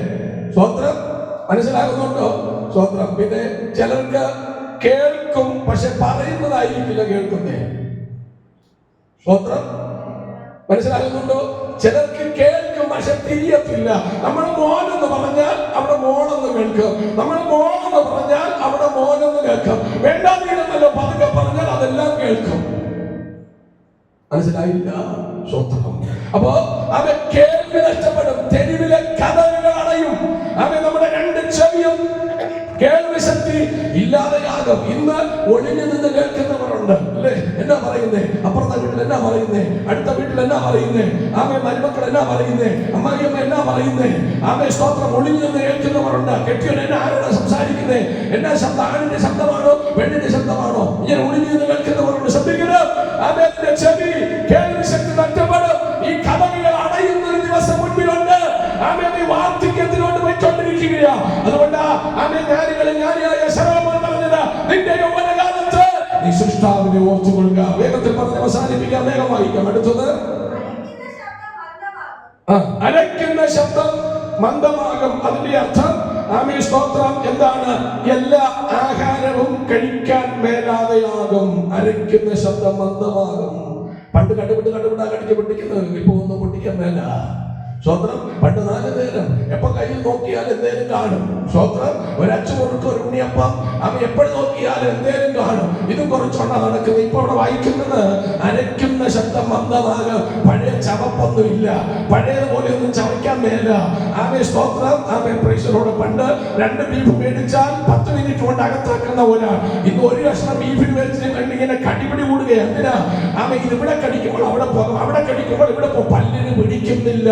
സ്വോത്രം. മനസ്സിലാകുന്നുണ്ടോ? സ്വോത്രം. പിന്നെ ചിലർക്ക് കേൾക്കും, പക്ഷെ പറയുന്നതായിരിക്കില്ല കേൾക്കുന്നേ. സ്വോത്രം. മനസ്സിലാകുന്നുണ്ടോ? ചിലർക്ക് കേൾക്കും, പക്ഷെ തിരിയത്തില്ല. നമ്മൾ മോനെന്ന് പറഞ്ഞാൽ അവിടെ മോണെന്ന് കേൾക്കും, നമ്മൾ മോണെന്ന് പറഞ്ഞാൽ അവിടെ മോനെന്ന് കേൾക്കും. വേണ്ടാതീരെന്നല്ലോ പതുക്കെ പറഞ്ഞാൽ അതെല്ലാം കേൾക്കും. മനസ്സിലായില്ല? സ്വന്തം. അപ്പോ അവൻ കേൾവി നഷ്ടപ്പെടും, തെരുവിലെ കഥകൾ അടയും. അവൻ നമ്മുടെ 2 ചെവിയും കേൾവി ശക്തി ഇല്ലാതെയാകും. ഇന്ന് ഒളിഞ്ഞു നിന്ന് കേൾക്കുന്നവരുണ്ട്, അല്ലേ? എന്നാ പറയുന്നേ? അപ്പുറത്തെ വീട്ടിൽ എന്നാ പറയുന്നേ? അടുത്ത വീട്ടിൽ എന്നാ പറയുന്നേ? ആമേ മരുമക്കൾ എന്നാ പറയുന്നേ? അമ്മായിയമ്മ എന്നാ പറയുന്നേ? ആമേ സ്തോത്രം. ഒളിഞ്ഞു നിന്ന് കേൾക്കുന്നവരുണ്ട്. കെട്ടിയോൻ എന്നെ ആരോടാ സംസാരിക്കുന്നേ? എന്നാ ശബ്ദം? ആണിന്റെ ശബ്ദമാണോ പെണ്ണിന്റെ ശബ്ദമാണോ? ഇങ്ങനെ ഒളിഞ്ഞു നിന്ന് കേൾക്കുന്നവരുണ്ട്. ശ്രദ്ധിക്കണം. ആമേ ചെവി കേൾവി ശക്തി നഷ്ടപ്പെടും. ഈ കഥകൾ അടയുന്ന ഒരു ദിവസം മുൻപിലുണ്ട്. ആമേ നീ വാർദ്ധക്യത്തിലോട്ട് പോയിക്കൊണ്ടിരിക്കുകയാ. അതുകൊണ്ട് ആമേ ജ്ഞാനിയായ ശലോമോൻ പറഞ്ഞത്, നിന്റെ യൗവനകാലത്ത് നീ സൃഷ്ടാവിനെ ഓർത്തുകൊള്ളുക. വേഗത്തിൽ പറഞ്ഞ് അവസാനിപ്പിക്കാം, വേഗം വായിക്കാം. അടുത്തത്, അരയ്ക്കുന്ന ശബ്ദം മന്ദമാകും. അതിന്റെ അർത്ഥം ആമേ സ്തോത്രം എന്താണ്? എല്ലാ ആഹാരവും കഴിക്കാൻ മേലാതെയാകും. അരയ്ക്കുന്ന ശബ്ദം മന്ദമാകും. പണ്ട് കണ്ടുപിടിച്ച് കടിച്ചു പൊട്ടിക്കുന്നത് ഇപ്പൊ ഒന്നും പൊട്ടിക്കാൻ മേല. സ്വോത്രം. പണ്ട് 4 നേരം എപ്പോ കയ്യിൽ നോക്കിയാൽ എന്തേലും കാണും. സ്വോത്രം. ഒരു അച്ചുമുറുക്ക്, ഒരു ഉണ്ണിയപ്പം, അവൻ എപ്പോഴും നോക്കിയാൽ എന്തേലും കാണും. ഇതും കുറച്ചോണ്ടാ നടക്കുന്നത്. ഇപ്പൊ അവിടെ വായിക്കുന്നത് അരയ്ക്കുന്ന ശബ്ദം മന്ദമാകും. പഴയ ചവപ്പൊന്നും ഇല്ല, പഴയതുപോലെ ഒന്നും ചവയ്ക്കാൻ മേല. ആമേ സ്തോത്രം. ആമേ പ്രൈസറോട്. പണ്ട് 2 ബീഫ് മേടിച്ചാൽ 10 മിനിറ്റ് കൊണ്ട് അകത്താക്കുന്ന ഒരാൾ ഇന്ന് 1 കഷ്ണം ബീഫിന് വെച്ച് കണ്ടിങ്ങനെ കടിപിടി കൂടുകയാണ്. എന്തിനാ? ആമേ ഇതിവിടെ കടിക്കുമ്പോൾ അവിടെ പോകും, അവിടെ കടിക്കുമ്പോൾ ഇവിടെ പോകും. പല്ലിന് പിടിക്കുന്നില്ല.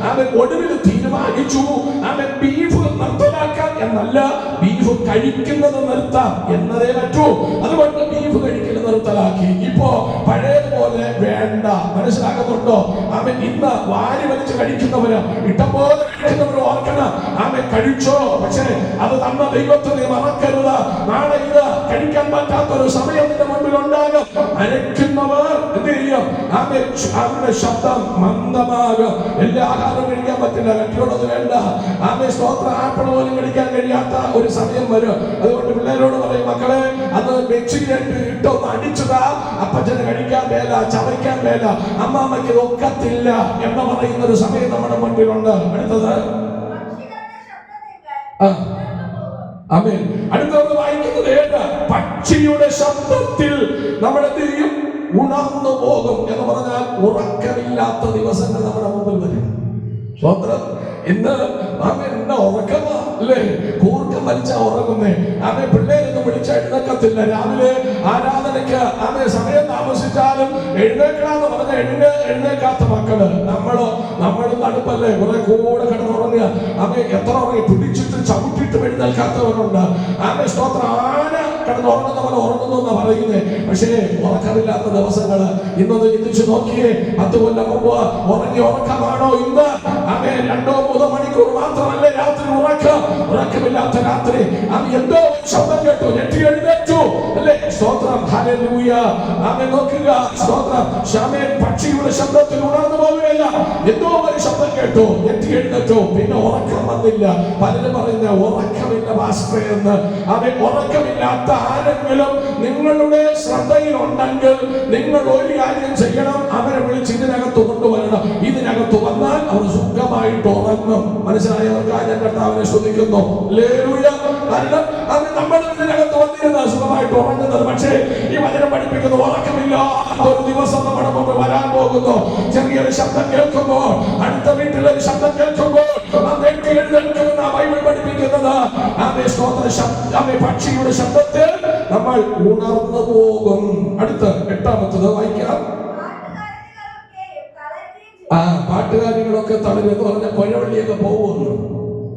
അവൻ ഒടുവിൽ തീരുമാനിച്ചു, അവൻ ബീഫ് നിർത്തലാക്കാൻ എന്നല്ല, ബീഫ് കഴിക്കുന്നത് നിർത്താം എന്നതേ പറ്റൂ. അതുകൊണ്ട് ബീഫ് കഴിക്കുന്നത് നിർത്തലാക്കി. ഇപ്പോ പഴയതുപോലെ വേണ്ട. മനസ്സിലാക്കുന്നുണ്ടോ? അവൻ ഇന്ന് വാരി വലിച്ച് കഴിക്കുന്നവര്, ഇഷ്ടംപോലെ കഴിക്കുന്നവര് ഓർക്കണം. അവൻ കഴിച്ചോ, പക്ഷേ അത് തന്ന ദൈവത്തെ നീ മറക്കരുത്. നാളെ ഇത് കഴിക്കാൻ പറ്റാത്തൊരു സമയം നിന്റെ മുൻപിൽ ഉണ്ടാകും. അരയ്ക്കുന്നവർ എന്ത് ചെയ്യും? അവരുടെ ശബ്ദം മന്ദമാകും. എല്ലാ ആഹാരം കഴിക്കാൻ പറ്റില്ല, കട്ടിയോടത് വേണ്ട. ആമേ സ്തോത്രം. ആപ്പിൾ പോലും കഴിക്കാൻ കഴിയാത്ത ഒരു സമയം വരും. അതുകൊണ്ട് പിള്ളേരോട് പറയും, മക്കളെ അത് വെച്ചിട്ട് ഇട്ടൊന്ന് അടിച്ചതാ, അപ്പച്ചന് കഴിക്കാൻ മേല, ചവയ്ക്കാൻ മേല, അമ്മാമ്മയ്ക്ക് ഒക്കത്തില്ല എന്ന് പറയുന്ന ഒരു സമയം നമ്മുടെ മുൻപിലുണ്ട്. അടുത്തത്, ആമേൻ. അടുത്തത് വായിക്കുന്നത് 7. പക്ഷിയുടെ ശബ്ദത്തിൽ നമ്മൾ എന്ത് ചെയ്യും? ഉണർന്നു പോകും. എന്ന് പറഞ്ഞാൽ ഉറക്കമില്ലാത്ത ദിവസങ്ങൾ നമ്മുടെ മുമ്പിൽ വരും. സ്വോത്രം. ഇന്ന് ആമേൻ എന്നാ ഉറക്കമാ, അല്ലേ? കൂർക്കം വലിച്ചാ ഉറങ്ങുന്നേ. ആമേ പിള്ളേരൊന്നും വിളിച്ച എഴുന്നേക്കത്തില്ല. രാവിലെ ആരാധനയ്ക്ക് ആമേ സമയം താമസിച്ചാലും എഴുന്നേക്കണമെന്ന് പറഞ്ഞ എഴുന്നേക്കാത്ത മക്കള്. നമ്മളും നടുപ്പല്ലേ കുറെ കൂടെ കിടന്നുറങ്ങുക. ആമേ എത്ര ഉറങ്ങി പിടിച്ചിട്ട് ചവിട്ടിട്ട് എഴുന്നേൽക്കാത്തവരുണ്ട്. ആമേ സ്തോത്രം. ആന കിടന്നുറങ്ങുന്ന പോലെ ഉറങ്ങുന്നു എന്നാ പറയുന്നേ. പക്ഷേ ഉറക്കമില്ലാത്ത ദിവസങ്ങള് ഇന്നൊന്ന് ചിന്തിച്ചു നോക്കിയേ. 10 കൊല്ലം മുമ്പ് ഉറങ്ങി ഉറക്കമാണോ ഇന്ന്? ആമേ 2-3 മണിക്കൂർ മാത്രമല്ല രാത്രി ഉറക്കമില്ലാത്ത രാത്രി. അത് എന്തോ ശബ്ദം കേട്ടു, ഞെട്ടി എഴുന്നേറ്റു, അല്ലേ? സ്തോത്രം, ഹല്ലേലൂയ. ആമേൻ. നോക്കുക, സ്തോത്രം. ശമേൻ പക്ഷിയുടെ ശബ്ദത്തിൽ ഉണർന്നു പോവുകയില്ല. എന്തോ ഒരു ശബ്ദം കേട്ടു, ഞെട്ടി എഴുന്നേറ്റു. പിന്നെ ഉറക്കം വന്നില്ല. പലരും പറയുന്ന ഉറക്കമില്ല പാസ്റ്ററേ എന്ന്. അവൻ ഉറക്കമില്ലാത്ത ആരെങ്കിലും നിങ്ങളുടെ ശ്രദ്ധയിലുണ്ടെങ്കിൽ നിങ്ങൾ ഒരു കാര്യം ചെയ്യണം, അവരെ വിളിച്ച് ഇതിനകത്ത് കൊണ്ടുവരണം. ഇതിനകത്ത് വന്നാൽ അവർ സുഖമായിട്ട് ഉറങ്ങും. മനസ്സിലായവർക്കായി ഞാൻ കർത്താവിനെ സ്തുതിക്കുന്നു. ഹല്ലേലൂയ. കാരണം അവൻ നമ്മുടെ ഇതിനകത്ത് വന്നിരുന്ന സുഖമായിട്ട് ഉറങ്ങുന്നത്. പക്ഷേ ഈ വചനം പഠിപ്പിക്കുന്ന ഉറക്കമില്ലാത്ത ഒരു ദിവസം നമ്മുടെ മുമ്പ് വരാൻ പോകുന്നു. ചെറിയൊരു ശബ്ദം കേൾക്കുമ്പോൾ, അടുത്ത വീട്ടിലൊരു ശബ്ദം കേൾക്കുമ്പോൾ ബൈബിൾ പഠിപ്പിക്കുന്നത് പക്ഷിയുടെ ശബ്ദത്തിൽ നമ്മൾ ഉണർന്നു പോകും. അടുത്ത 8-ാമത്തത് വായിക്കാം. പാട്ടുകാരികളൊക്കെ തളരെന്ന് പറഞ്ഞ കൊലവള്ളിയൊക്കെ പോകുന്നു.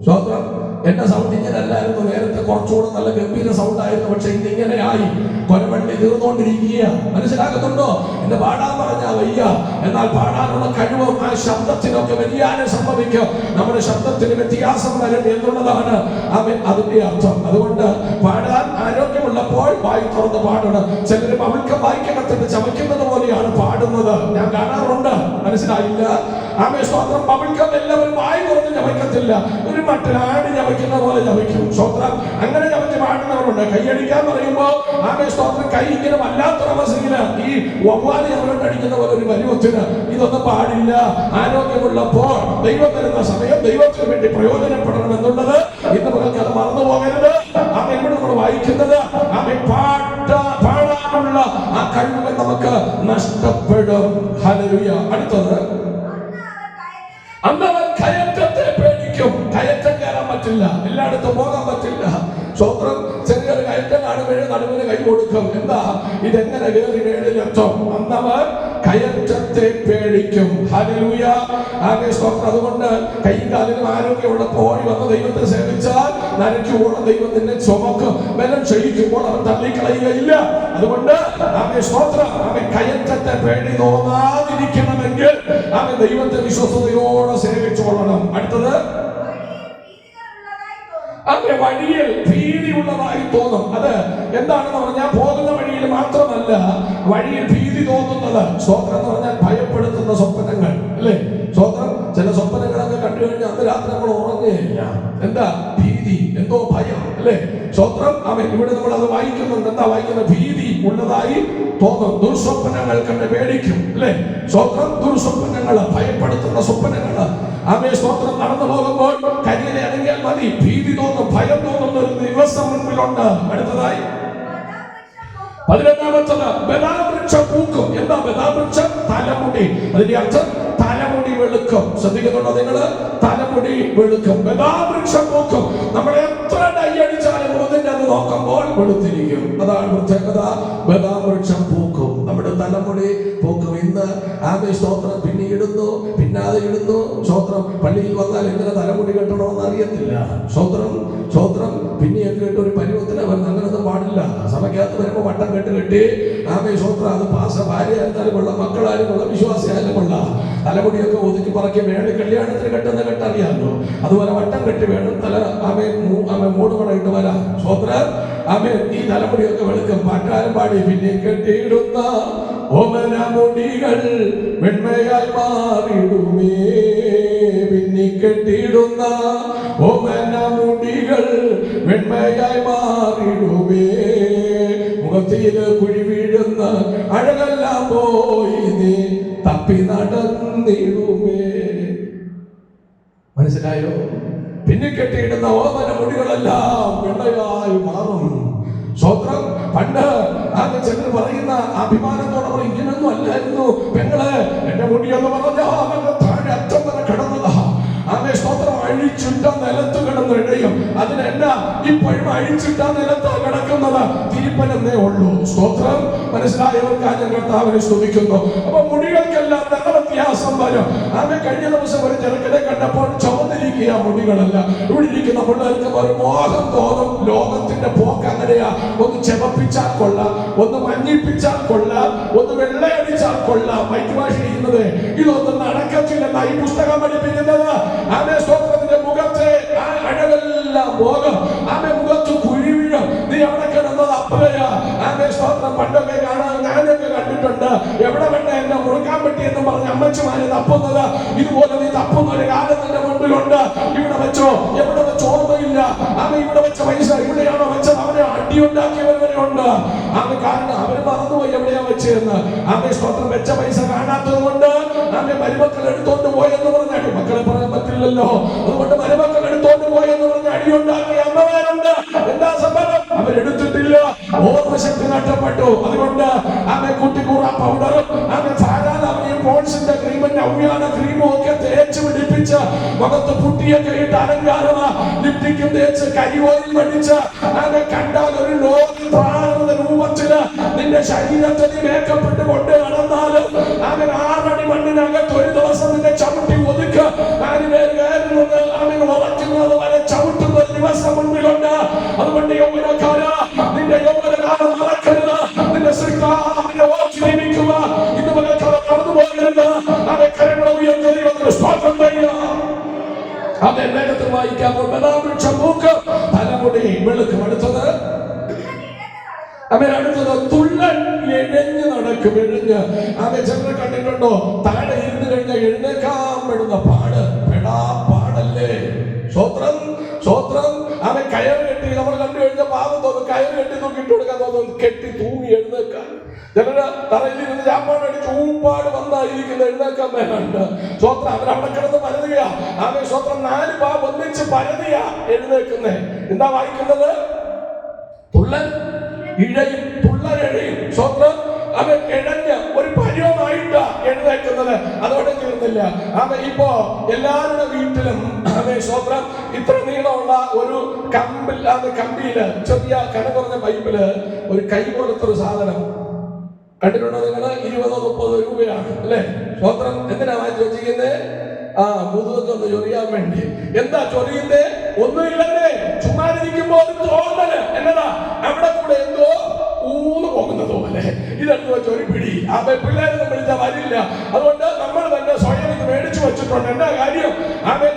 സ്തോത്രം. എന്റെ സൗണ്ട് ഇങ്ങനെ അല്ലായിരുന്നു. നേരത്തെ കുറച്ചുകൂടെ നല്ല ഗംഭീര സൗണ്ട് ആയിരുന്നു. പക്ഷെ ഇന്നിങ്ങനെ ആയി. കൊലവള്ളി തീർന്നുകൊണ്ടിരിക്കുക. മനസ്സിലാക്കുന്നുണ്ടോ? എന്നെ പാടാൻ പറഞ്ഞാൽ വയ്യ. എന്നാൽ പാടാനുള്ള കഴിവും ആ ശബ്ദത്തിനൊക്കെ വ്യതിയാനം സംഭവിക്കും. നമ്മുടെ ശബ്ദത്തിന് വ്യത്യാസം വരും എന്നുള്ളതാണ് അതിന്റെ അർത്ഥം. അതുകൊണ്ട് പാടാൻ ആരോഗ്യമുള്ളപ്പോൾ വായി തുറന്ന് പാടണം. ചിലര് പവിൾക്കം വായിക്കകത്തിട്ട് ചവയ്ക്കുന്നത് പോലെയാണ് പാടുന്നത്. ഞാൻ കാണാറുണ്ട്. മനസ്സിലായില്ല? ആമേ സ്തോത്രം. പവിൾക്കം എല്ലാവരും വായി തുറന്ന് ചവയ്ക്കത്തില്ല. ഒരു മട്ടിലാടി ചവയ്ക്കുന്ന പോലെ ചവയ്ക്കും. സ്തോത്രം. അങ്ങനെ ചവച്ച് പാടുന്നവരുണ്ട്. കൈയടിക്കാൻ പറയുമ്പോൾ ആമേ സ്തോത്രം കൈ ഇങ്ങനെ വല്ലാത്തൊരവസ്ഥയില് ഈ വവ്വാല് ചവരണ്ടടിക്കുന്ന പോലെ ഒരു പരുവത്തിന് ഇതൊന്നും പാടില്ല. ആരോഗ്യമുള്ളപ്പോൾ ദൈവം തരുന്ന സമയം ദൈവത്തിന് വേണ്ടി പ്രയോജനപ്പെടണം എന്നുള്ളത് ഇന്ന് നമുക്ക് അത് മറന്നു പോകരുത്. ആമേ ഇവിടെ നമ്മൾ വായിക്കുന്നത് ആമേ പാടാനുള്ള ആ കഴിവുകൾ നമുക്ക് നഷ്ടപ്പെടും. ഹല്ലേലൂയ. അടുത്തത്, അന്നവൻ കയറ്റത്തെ പേടിക്കും. കയറ്റം കയറാൻ പറ്റില്ല, എല്ലായിടത്തും പോകാൻ പറ്റില്ല. സ്തോത്രം. ചെറിയൊരു കയറ്റം കാണുമ്പോഴേ നടുവിന് കൈ കൊടുക്കും. എന്താ ഇതെങ്ങനെ കയറി മേളിലെത്തും? അന്നവൻ കയറ്റത്തെ പേടിക്കും. ഹല്ലേലൂയ. ആമേ സ്തോത്രം. അതുകൊണ്ട് കൈയും കാലിനും ആരോഗ്യമുള്ളപ്പോൾ ഓടി വന്ന് ദൈവത്തെ സേവിച്ചാൽ നരയ്ക്കുവോളം ദൈവം നിന്നെ ചുമക്കും. ബലം ക്ഷയിക്കുമ്പോൾ അവൻ തള്ളിക്കളയുകയില്ല. അതുകൊണ്ട് ആമേ സ്തോത്രം. ആമേ കയറ്റത്തെ പേടി തോന്നാതിരിക്കണമെങ്കിൽ ആമേ ദൈവത്തെ വിശ്വസതയോടെ സേവിച്ചോളണം. അടുത്തത്, അവന്റെ വഴിയിൽ ഭീതി ഉള്ളതായി തോന്നും. അത് എന്താണെന്ന് പറഞ്ഞാൽ പോകുന്ന വഴിയിൽ മാത്രമല്ല, വഴിയിൽ ഭീതി തോന്നുന്നത്. സ്വപ്നം എന്ന് പറഞ്ഞാൽ ഭയപ്പെടുത്തുന്ന സ്വപ്നങ്ങൾ അല്ലേ? സ്വപ്നം. ചില സ്വപ്നങ്ങളൊക്കെ കണ്ടു കഴിഞ്ഞാൽ അന്ന് രാത്രി നമ്മൾ ഉറങ്ങുകയില്ല. എന്താ? ഭീതി, എന്തോ ഭയം അല്ലേ? സ്വപ്നം. അവൻ ഇവിടെ നമ്മൾ അത് വായിക്കുന്നുണ്ട്. എന്താ വായിക്കുന്ന? ഭീതി ഉള്ളതായി തോന്നും. ദുർസ്വപ്നങ്ങൾ കണ്ട് പേടിക്കും അല്ലേ? സ്വപ്നം. ദുർസ്വപ്നങ്ങൾ, ഭയപ്പെടുത്തുന്ന സ്വപ്നങ്ങൾ. ആമേ സ്തോത്രം. നടന്നു പോകുമ്പോൾ കരിയിലെ അടങ്ങിയാൽ മതി, ഭീതി തോന്നും, ഭയം തോന്നുന്ന ഒരു ദിവസം മുൻപിലുണ്ട്. അടുത്തതായി 11-ാമത്തത്, ബദാവൃക്ഷം പൂക്കും. എന്താ ബദാവൃക്ഷം? തലമുടി. അതിന്റെ അർത്ഥം തലമുടി വെളുക്കും. ശ്രദ്ധിക്കുന്നുണ്ടോ നിങ്ങള്? തലമുടി വെളുക്കും. ബദാവൃക്ഷം പൂക്കും. നമ്മൾ എത്ര ഡൈ അടിച്ചാലും അതിന്റെ അത് നോക്കുമ്പോൾ വെളുത്തിരിക്കും. അതാണ് പ്രത്യേകത. ബദാവൃക്ഷം പൂക്കും. നമ്മുടെ തലമുടി പൂക്കും. ഇന്ന് ആമേ സ്തോത്രം പിന്നെ ഇടുന്നു, പിന്നാതെ ഇടുന്നു. സ്തോത്രം. പള്ളിയിൽ വന്നാൽ എങ്ങനെ തലമുടി കെട്ടണമെന്ന് അറിയത്തില്ല. സ്തോത്രം. സ്തോത്രം. പിന്നെയൊക്കെ ഇട്ട് ഒരു പരുവത്തിന് അവർ അങ്ങനൊന്നും പാടില്ല. സഭയ്ക്കകത്ത് വരുമ്പോൾ വട്ടം കെട്ടി ആമേ സ്തോത്രം. അത് ഭാര്യ ആയിരുന്നാലും കൊള്ളാം, മക്കളായാലും കൊള്ളാം, വിശ്വാസിയായാലും കൊള്ളാം. തലമുടിയൊക്കെ ഒതുക്കി പറക്കി വേണം. കല്യാണത്തിന് കെട്ടുന്ന കെട്ടറിയാമല്ലോ. അതുപോലെ വട്ടം കെട്ടി വേണം. ആമേ മൂടുപടയിട്ട് വരാം. സ്തോത്രം. ആമേ ഈ തലമുടിയൊക്കെ വെളുക്കും. പാട്ടുകാരൻ പാടി, പിന്നെ കെട്ടിയിടുന്ന ഓമന മുടികൾ വെണ്മയായി മാറിടുമേ. പിന്നെ കെട്ടിയിടുന്ന ഓമന മുടികൾ വെണ്മയായി മാറിടുമേ. മുഖത്തില് കുഴി വീഴുന്ന അഴകെല്ലാം പോയി നീ തപ്പി നടന്നിടുമേ. മനസ്സിലായോ? പിന്നെ കെട്ടിയിടുന്ന ഓമന മുടികളെല്ലാം വെണ്ണയായി മാറും. സ്വത്രം. പണ്ട് ആകെ ചിലർ പറയുന്ന അഭിമാനത്തോടെ പറയും, ഇങ്ങനൊന്നും അല്ലായിരുന്നു പെങ്ങളെ. എന്റെ മുടിയെന്ന് പറഞ്ഞാ അവന്റെ താഴെ അറ്റം വരെ കിടന്നതാ. ആമേ സ്തോത്രം. അഴിച്ചിട്ട നിലത്ത് കിടന്ന് ഇഴയും. അതിനെന്നാ ഇപ്പോഴും അഴിച്ചിട്ട നിലത്താ കിടക്കുന്നത്. തിരുപ്പനെന്നേ ഉള്ളൂ. സ്തോത്രം. മനസ്സിലായവർക്കാ ഞാൻ കർത്താവിനെ സ്തുതിക്കുന്നു. അപ്പൊ മുടികൾക്കെല്ലാം നല്ല വ്യത്യാസം വരും. ആമേ കഴിഞ്ഞ ദിവസം ഒരു ചെറുക്കനെ കണ്ടപ്പോൾ ചുവന്നിരിക്കുക മുടികളല്ല. ഇവിടെ ഇരിക്കുന്ന പിള്ളേർക്ക് ഒരു മോഹം തോന്നും. ലോകത്തിന്റെ പോക്ക് അങ്ങനെയാ. ഒന്ന് ചെവപ്പിച്ചാൽ കൊള്ളാം, ഒന്ന് മഞ്ഞിപ്പിച്ചാൽ കൊള്ളാം, ഒന്ന് വെള്ളയടിച്ചാൽ കൊള്ളാം. മൈക്ക് ഭാഷ ചെയ്യുന്നത് ഇതൊന്നും നടക്കത്തില്ലെന്ന ഈ പുസ്തകം പഠിപ്പിക്കുന്നത്. ആമേ സ്തോത്രത്തിന്റെ മുഖത്തെ ആ അഴകെല്ലാം പോകും. ആമേ മുഖത്ത് കുഴി വീഴും. നീ അവിടെ കിടന്നത് അപ്പഴയാ. ആമേ സ്തോത്രം. പറഞ്ഞ അമ്മച്ചിമാരെ തപ്പുന്നത് ഇതുപോലെ നീ തപ്പുന്ന ഒരു കാലം നിന്റെ മുൻപിലുണ്ട്. ഇവിടെ വെച്ചോ എവിടെ വെച്ചോ ഓർമ്മയില്ല. അവൻ ഇവിടെ വെച്ച പൈസ ഇവിടെയാണോ വെച്ചത്? അവനെ അടിയുണ്ടാക്കിയവർ വരെ ഉണ്ട്. അവൻ കാരണം അവര് മറന്നുപോയി എവിടെയാ വെച്ചതെന്ന്. അവൻ സ്തോത്രം വെച്ച പൈസ കാണാത്തത് കൊണ്ട് അവന്റെ മരുമക്കൾ എടുത്തോണ്ട് പോയെന്ന് പറഞ്ഞ അടി. മക്കളെ പറയാൻ പറ്റില്ലല്ലോ, അതുകൊണ്ട് മരുമക്കൾ എടുത്തോണ്ട് പോയെന്ന് പറഞ്ഞ അടിയുണ്ടാക്കിയ അമ്മമാരുണ്ട്. എന്താ സംഭവം? അവരെടുത്തിട്ടില്ല, ഓർമ്മശക്തി നഷ്ടപ്പെട്ടു. അതുകൊണ്ട് അവൻ കുട്ടിക്കൂറ പൗഡറും അവൻ സാധാരണ പോൺസിന്റെ ക്രീമും ഔയാന ക്രീമും ഒക്കെ തേച്ച് പിടിപ്പിച്ച് മുഖത്ത് പുട്ടിയൊക്കെ ഇട്ട് അലങ്കാരമാ ലിപ്റ്റിക്കും തേച്ച് കരിയോയിൽ പഠിച്ച് അവൻ കണ്ടാൽ ഒരു ലോക രൂപത്തില് നിന്റെ ശരീരത്തെ നീ മേക്കപ്പെട്ട് കൊണ്ട് നടന്നാലും അവൻ 6 അടി മണ്ണിനകത്ത് ഒരു ദിവസം നിന്നെ ചവിട്ടി ഒതുക്കുക. അവൻ ഉറക്കുന്നത് വരെ ചവിട്ടുന്ന ഒരു ദിവസം മുൻപിലുണ്ട്. അതുകൊണ്ട് യൗവനക്കാരാ, നിന്റെ യൗവനകാലം മറക്കരുത്. നിന്റെ ശ്രീകാവിനെ ഓർത്ത് ജീവിക്കുക. ഇന്ന് മകൾക്കാലം കടന്നു പോകരുത്. അവൻ കരങ്ങളെ ഉയർത്തി സ്വാഗതം ചെയ്യുക. അവൻ വേഗത്തിൽ വായിക്കാമ്പോൾ ബദാവൃക്ഷം മൂക്ക് തലമുടി വെളുക്കും. അടുത്തത് അവൻ അടുത്തത് തുള്ളൻ എഴഞ്ഞ് നടക്കും. എഴഞ്ഞ് അവൻ ചിലരെ കണ്ടിട്ടുണ്ടോ? താഴെ ഇരുന്ന് കഴിഞ്ഞാൽ എഴുന്നേക്കാൻ പെടുന്ന പാട് പെടാപ്പാടല്ലേ. സ്വത്രം സ്വത്രം അവൻ കയറ് കെട്ടി നമ്മൾ കണ്ടു കഴിഞ്ഞ പാവം തോന്നും. കയറ് കെട്ടി നോക്കിട്ട് കൊടുക്കാൻ തോന്നും. കെട്ടി തൂങ്ങി എഴുന്നേക്കാൻ. ചിലര് തറയിലിരുന്ന് ചാപ്പാട് അടിച്ച് ഊപ്പാട് വന്നായിരിക്കുന്ന എഴുന്നേക്കാൻ വേണ്ട. സ്വത്രം അവൻ അവിടെ കിടന്ന് പരതുകയാ. അവൻ സ്വത്രം 4 പാ ഒന്നിച്ച് പരതിയാ എഴുന്നേക്കുന്നേ. എന്താ വായിക്കുന്നത്? തുള്ളൻ ഇഴയും തുള്ളരഴയും. സ്വത്രം അവൻ ഇഴഞ്ഞ് ഒരു പരിവമായിട്ടാ എഴുന്നേക്കുന്നത്. അതോടെ തീർന്നില്ല. അവൻ ഇപ്പോ എല്ലാവരുടെ വീട്ടിലും അവൻ സ്വത്രം ഇത്ര നീളമുള്ള ഒരു കമ്പിയില് ചെറിയ കനകുറഞ്ഞ പൈപ്പില് ഒരു കൈ പോലത്തെ ഒരു സാധനം കണ്ടിട്ടുണ്ടോ നിങ്ങള്? 20-30 രൂപയാണ് അല്ലേ? സ്വത്രം എന്തിനാ മാറ്റി വെച്ചിരിക്കുന്നത്? മുതുകൊക്കെ ഒന്ന് ചൊറിയാൻ വേണ്ടി. എന്താ ചൊറിയുന്നേ? ഒന്നുമില്ലേ, ചുമ്മാതിരിക്കുമ്പോ ഒരു തോന്നല് എന്നതാ അവിടെ കൂടെ എന്തോ ഊന്ന് പോകുന്നത് പോലെ. ഇതെന്തോ ചൊരിപ്പിടി. ആ പിള്ളേരൊന്നും വിളിച്ചാൽ വരില്ല. അതുകൊണ്ട് നമ്മൾ തന്നെ സ്വയം ഇത് മേടിച്ചു വെച്ചിട്ടുണ്ട്. എന്താ കാര്യം?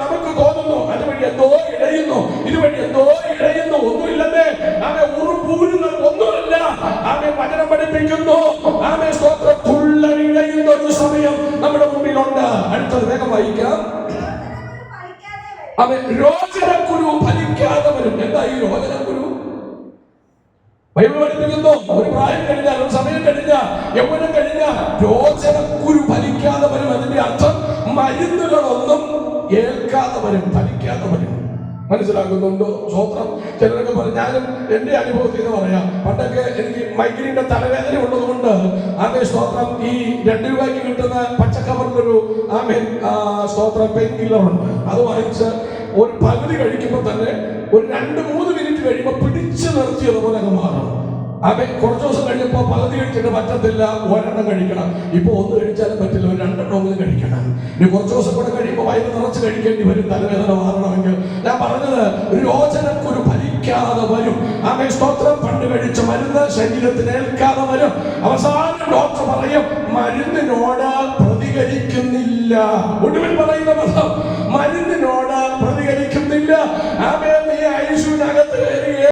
നമുക്ക് തോന്നുന്നു അതുവഴി എന്തോ ഇഴയുന്നു, ഇതുവഴി എന്തോ ഇഴയുന്നു. ഒന്നുമില്ലെന്നേ. ഊരുന്നത് ഒന്നുമല്ല. വചനം പഠിപ്പിക്കുന്നു. സ്തോത്രം തുള്ളറിഴയുന്ന ഒരു സമയം നമ്മുടെ മുമ്പിലുണ്ട്. അടുത്തത് വേഗം വായിക്കാം. രോചനക്കുരു ഫലിക്കാതെ വരും. എന്താ ഈ രോചനക്കുരു? ബൈബിൾ പഠിപ്പിക്കുന്നു. ഒരു പ്രായം കഴിഞ്ഞാൽ, ഒരു സമയം കഴിഞ്ഞാൽ, യൗവനം കഴിഞ്ഞാൽ രോചനക്കുരു ഫലിക്കാതെ വരും. അതിന്റെ അർത്ഥം മരുന്നുകളൊന്നും ഏൽക്കാതെ വരും, ഫലിക്കാതെ വരും. മനസ്സിലാക്കുന്നുണ്ടോ? സ്വത്രം ചിലരൊക്കെ പറഞ്ഞു. ഞാനും എന്റെ അനുഭവത്തിൽ നിന്ന് പറയാം. പണ്ടൊക്കെ എനിക്ക് മൈഗ്രീന്റെ തലവേദന ഉള്ളതുകൊണ്ട് സ്തോത്രം ഈ 2 രൂപയ്ക്ക് കിട്ടുന്ന പച്ചക്കവറിലൊരു സ്തോത്രം പെയിൻ കില്ലർ ഉണ്ട്. അത് വാങ്ങിച്ച് ഒരു പകുതി കഴിക്കുമ്പോൾ തന്നെ ഒരു 2-3 മിനിറ്റ് കഴിയുമ്പോൾ പിടിച്ചു നിർത്തിയതുപോലെ അങ്ങ് മാറും. കുറച്ചു ദിവസം കഴിഞ്ഞപ്പോ പകുതി കഴിച്ചിട്ട് പറ്റത്തില്ല, 1 കഴിക്കണം. ഇപ്പൊ 1 കഴിച്ചാലും പറ്റില്ല, ഒരു 2 കഴിക്കണം. ഇനി കുറച്ചു ദിവസം കൂടെ കഴിയുമ്പോൾ വയറ് നിറച്ച് കഴിക്കേണ്ടി വരും തലവേദന മാറണമെങ്കിൽ. ഞാൻ പറഞ്ഞത് രോചനക്കുരു ഫലിക്കാതെ വരും. സ്തോത്രം പണ്ട് കഴിച്ച മരുന്ന് ശരീരത്തിന് ഏൽക്കാതെ വരും. അവസാനം ഡോക്ടർ പറയും മരുന്നിനോട് പ്രതികരിക്കുന്നില്ല. ഒടുവിൽ പറയുന്ന പദം മരുന്ന്